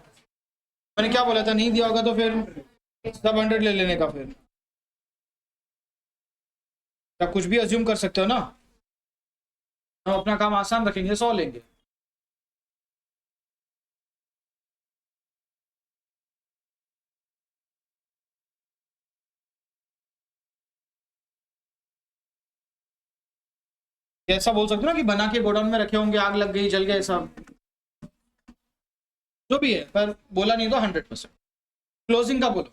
मैंने क्या बोला था, नहीं दिया होगा तो फिर सब 100 ले लेने का। फिर आप कुछ भी अज्यूम कर सकते हो ना। हम अपना काम आसान रखेंगे, 100 लेंगे। ऐसा बोल सकते हो ना कि बना के गोडाउन में रखे होंगे, आग लग गई, जल गए सब, जो भी है, पर बोला नहीं तो 100%। क्लोजिंग का बोलो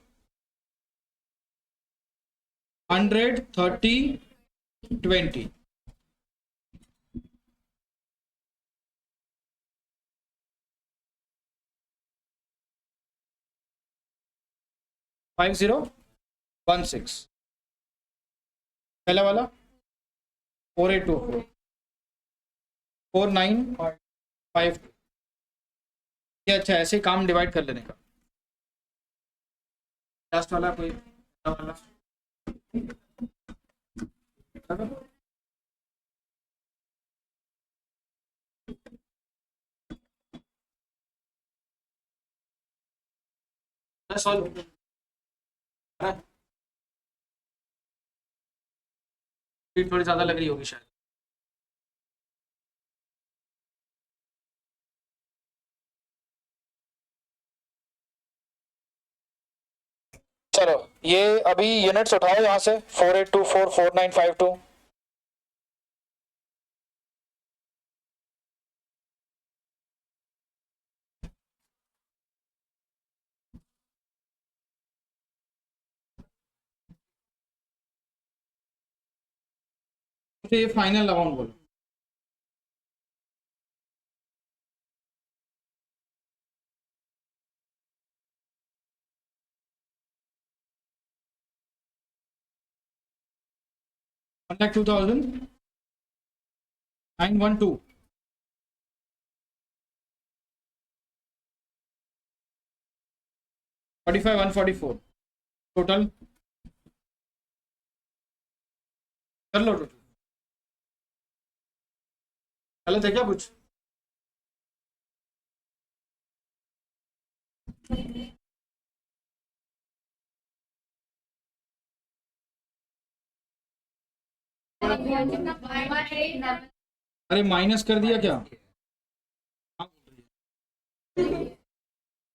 100 30 20 5016। पहला वाला 4824 4952। ये अच्छा, ऐसे ही काम डिवाइड कर लेने का। लास्ट वाला कोई वाला सॉल्व थोड़ी ज्यादा लग रही होगी शायद। चलो ये अभी यूनिट्स उठाओ यहाँ से 4824 4952। तो ये फाइनल अमाउंट बोलो। वन लाख 2,912। 45 144 टोटल कर लो टोटल। गलत है क्या कुछ? अरे माइनस कर दिया क्या?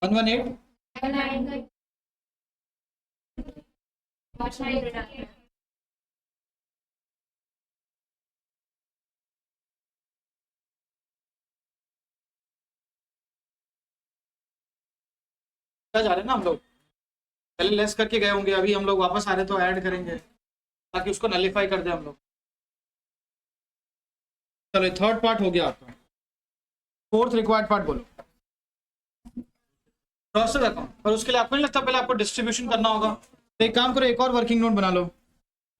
118। क्या जा रहे हैं ना हम लोग, पहले लेस करके गए होंगे, अभी हम लोग वापस आ रहे तो ऐड करेंगे ताकि उसको नलीफाई कर दे हम लोग। चलो थर्ड पार्ट हो गया आपका। फोर्थ रिक्वायर्ड पार्ट बोलो। प्रोसेस अकाउंट, पर उसके लिए आपको नहीं लगता पहले आपको डिस्ट्रीब्यूशन करना होगा? तो एक काम करो, एक और वर्किंग नोट बना लो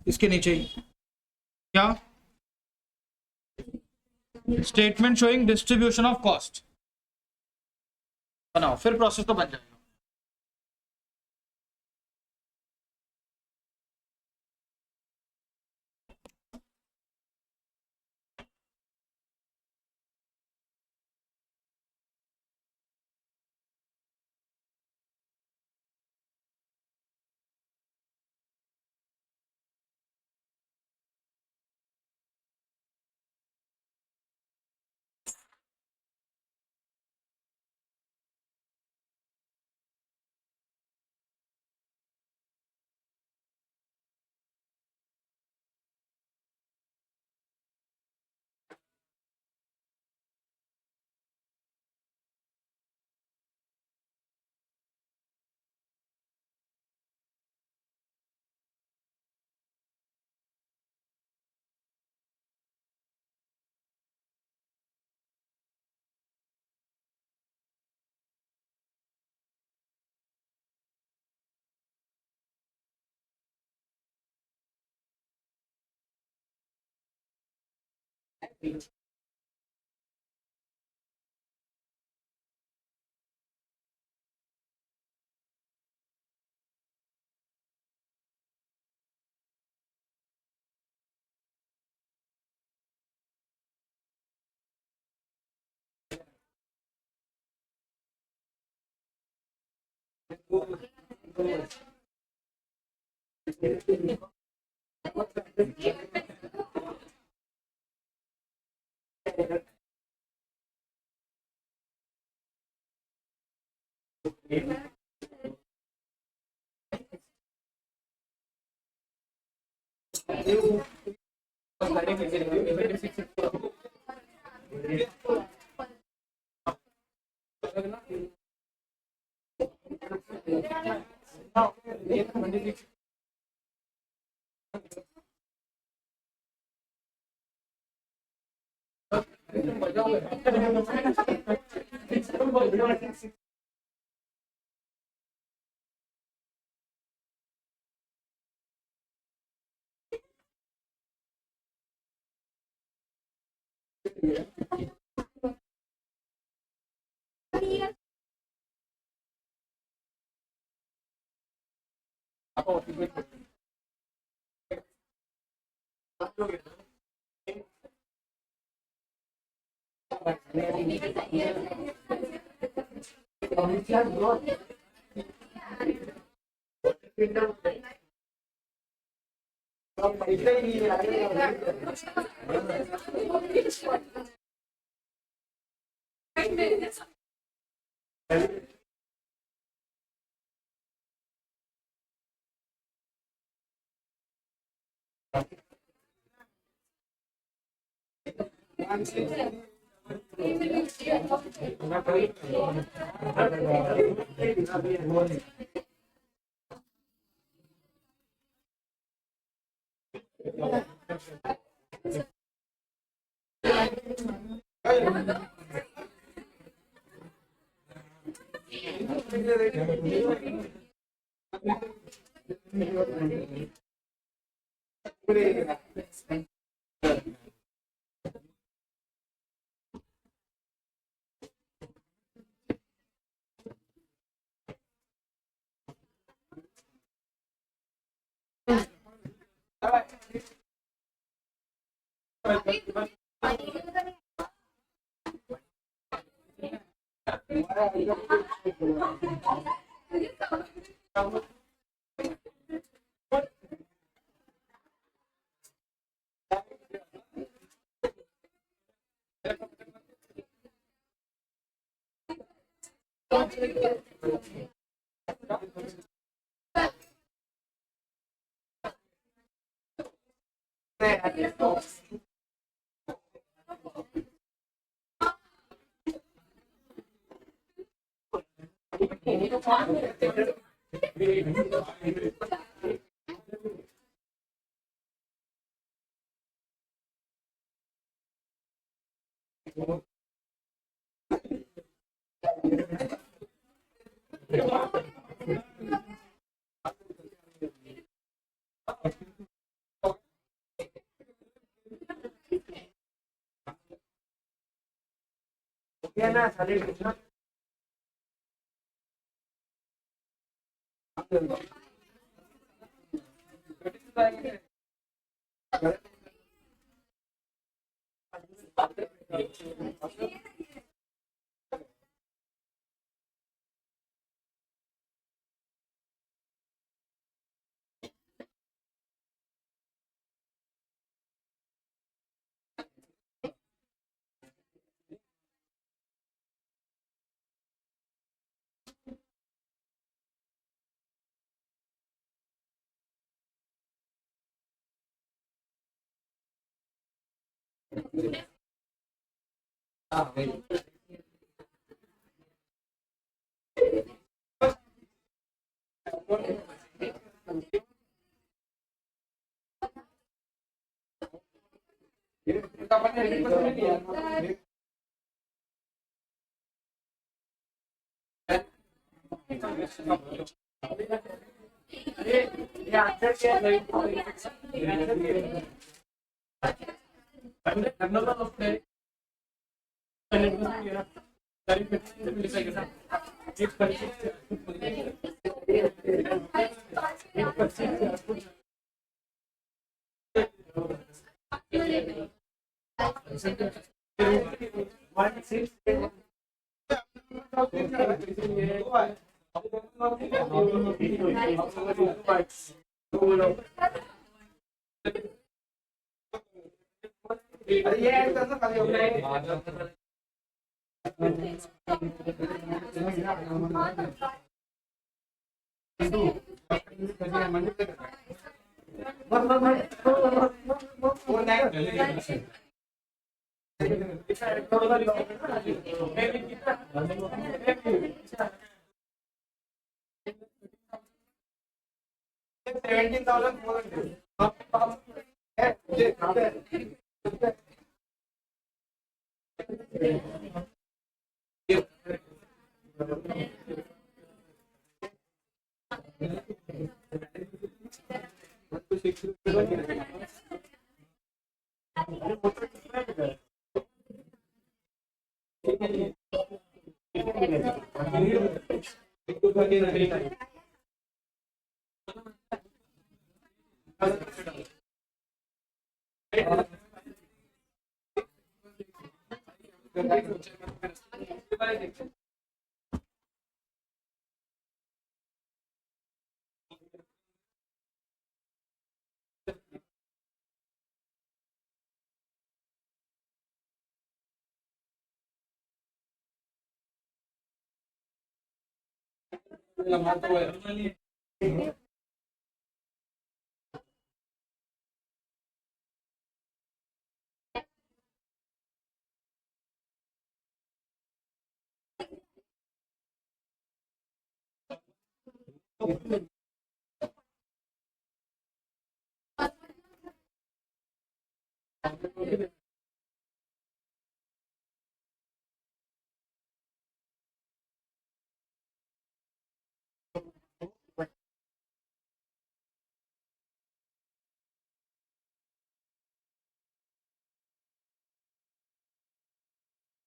इसके नीचे ही। क्या? Statement showing distribution of cost बनाओ, फिर प्रोसेस तो बन जाएगा।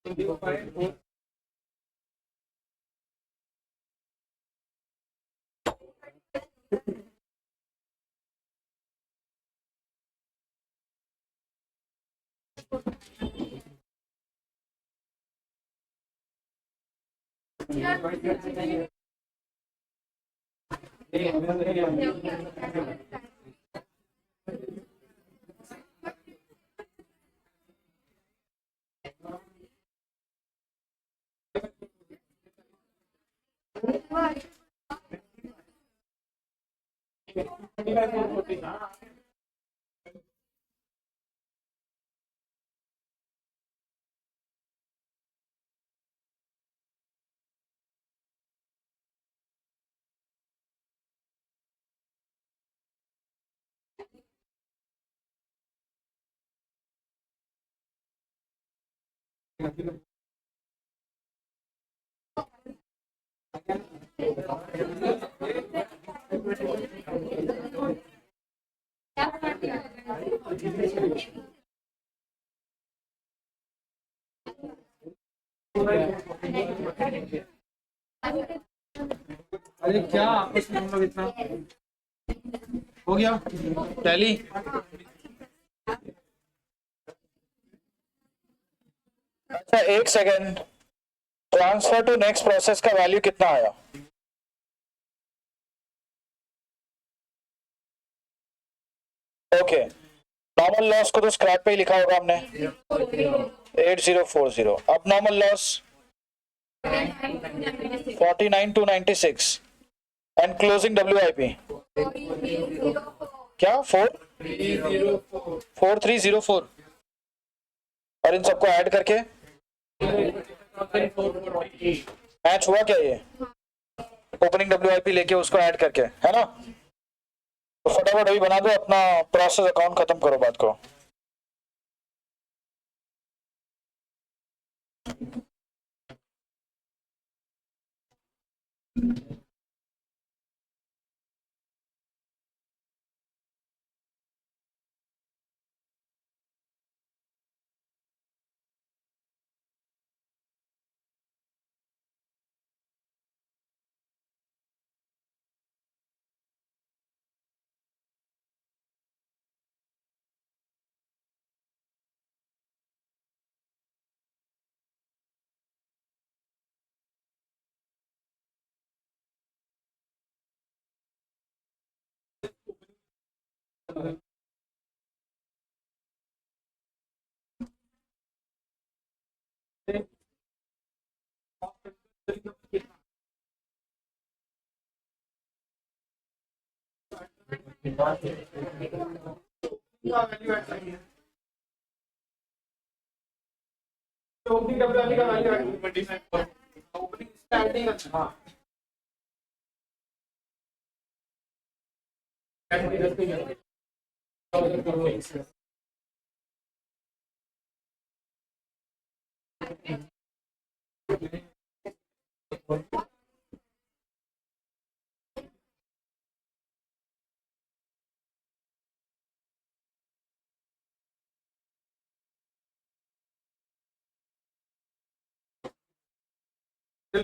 अरे क्या आपस में हम लोग इतना हो गया टैली। अच्छा एक second, transfer to next process का वैल्यू कितना आया? ओके, नॉर्मल लॉस को तो स्क्रैप पे ही लिखा होगा हमने 8040। अब normal loss 49296 and closing WIP क्या 4304 और इन सबको ऐड करके मैच हुआ क्या ये? ओपनिंग WIP लेके उसको ऐड करके, है ना? तो फटाफट अभी बना दो अपना प्रोसेस अकाउंट, खत्म करो बात को।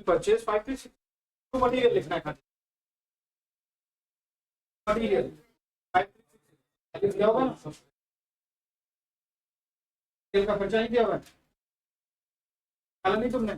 परचेज 536 मटेरियल लिखना है, मटेरियल 536 क्या होगा? तेल का खर्चा नहीं किया हुआ है, नहीं तुमने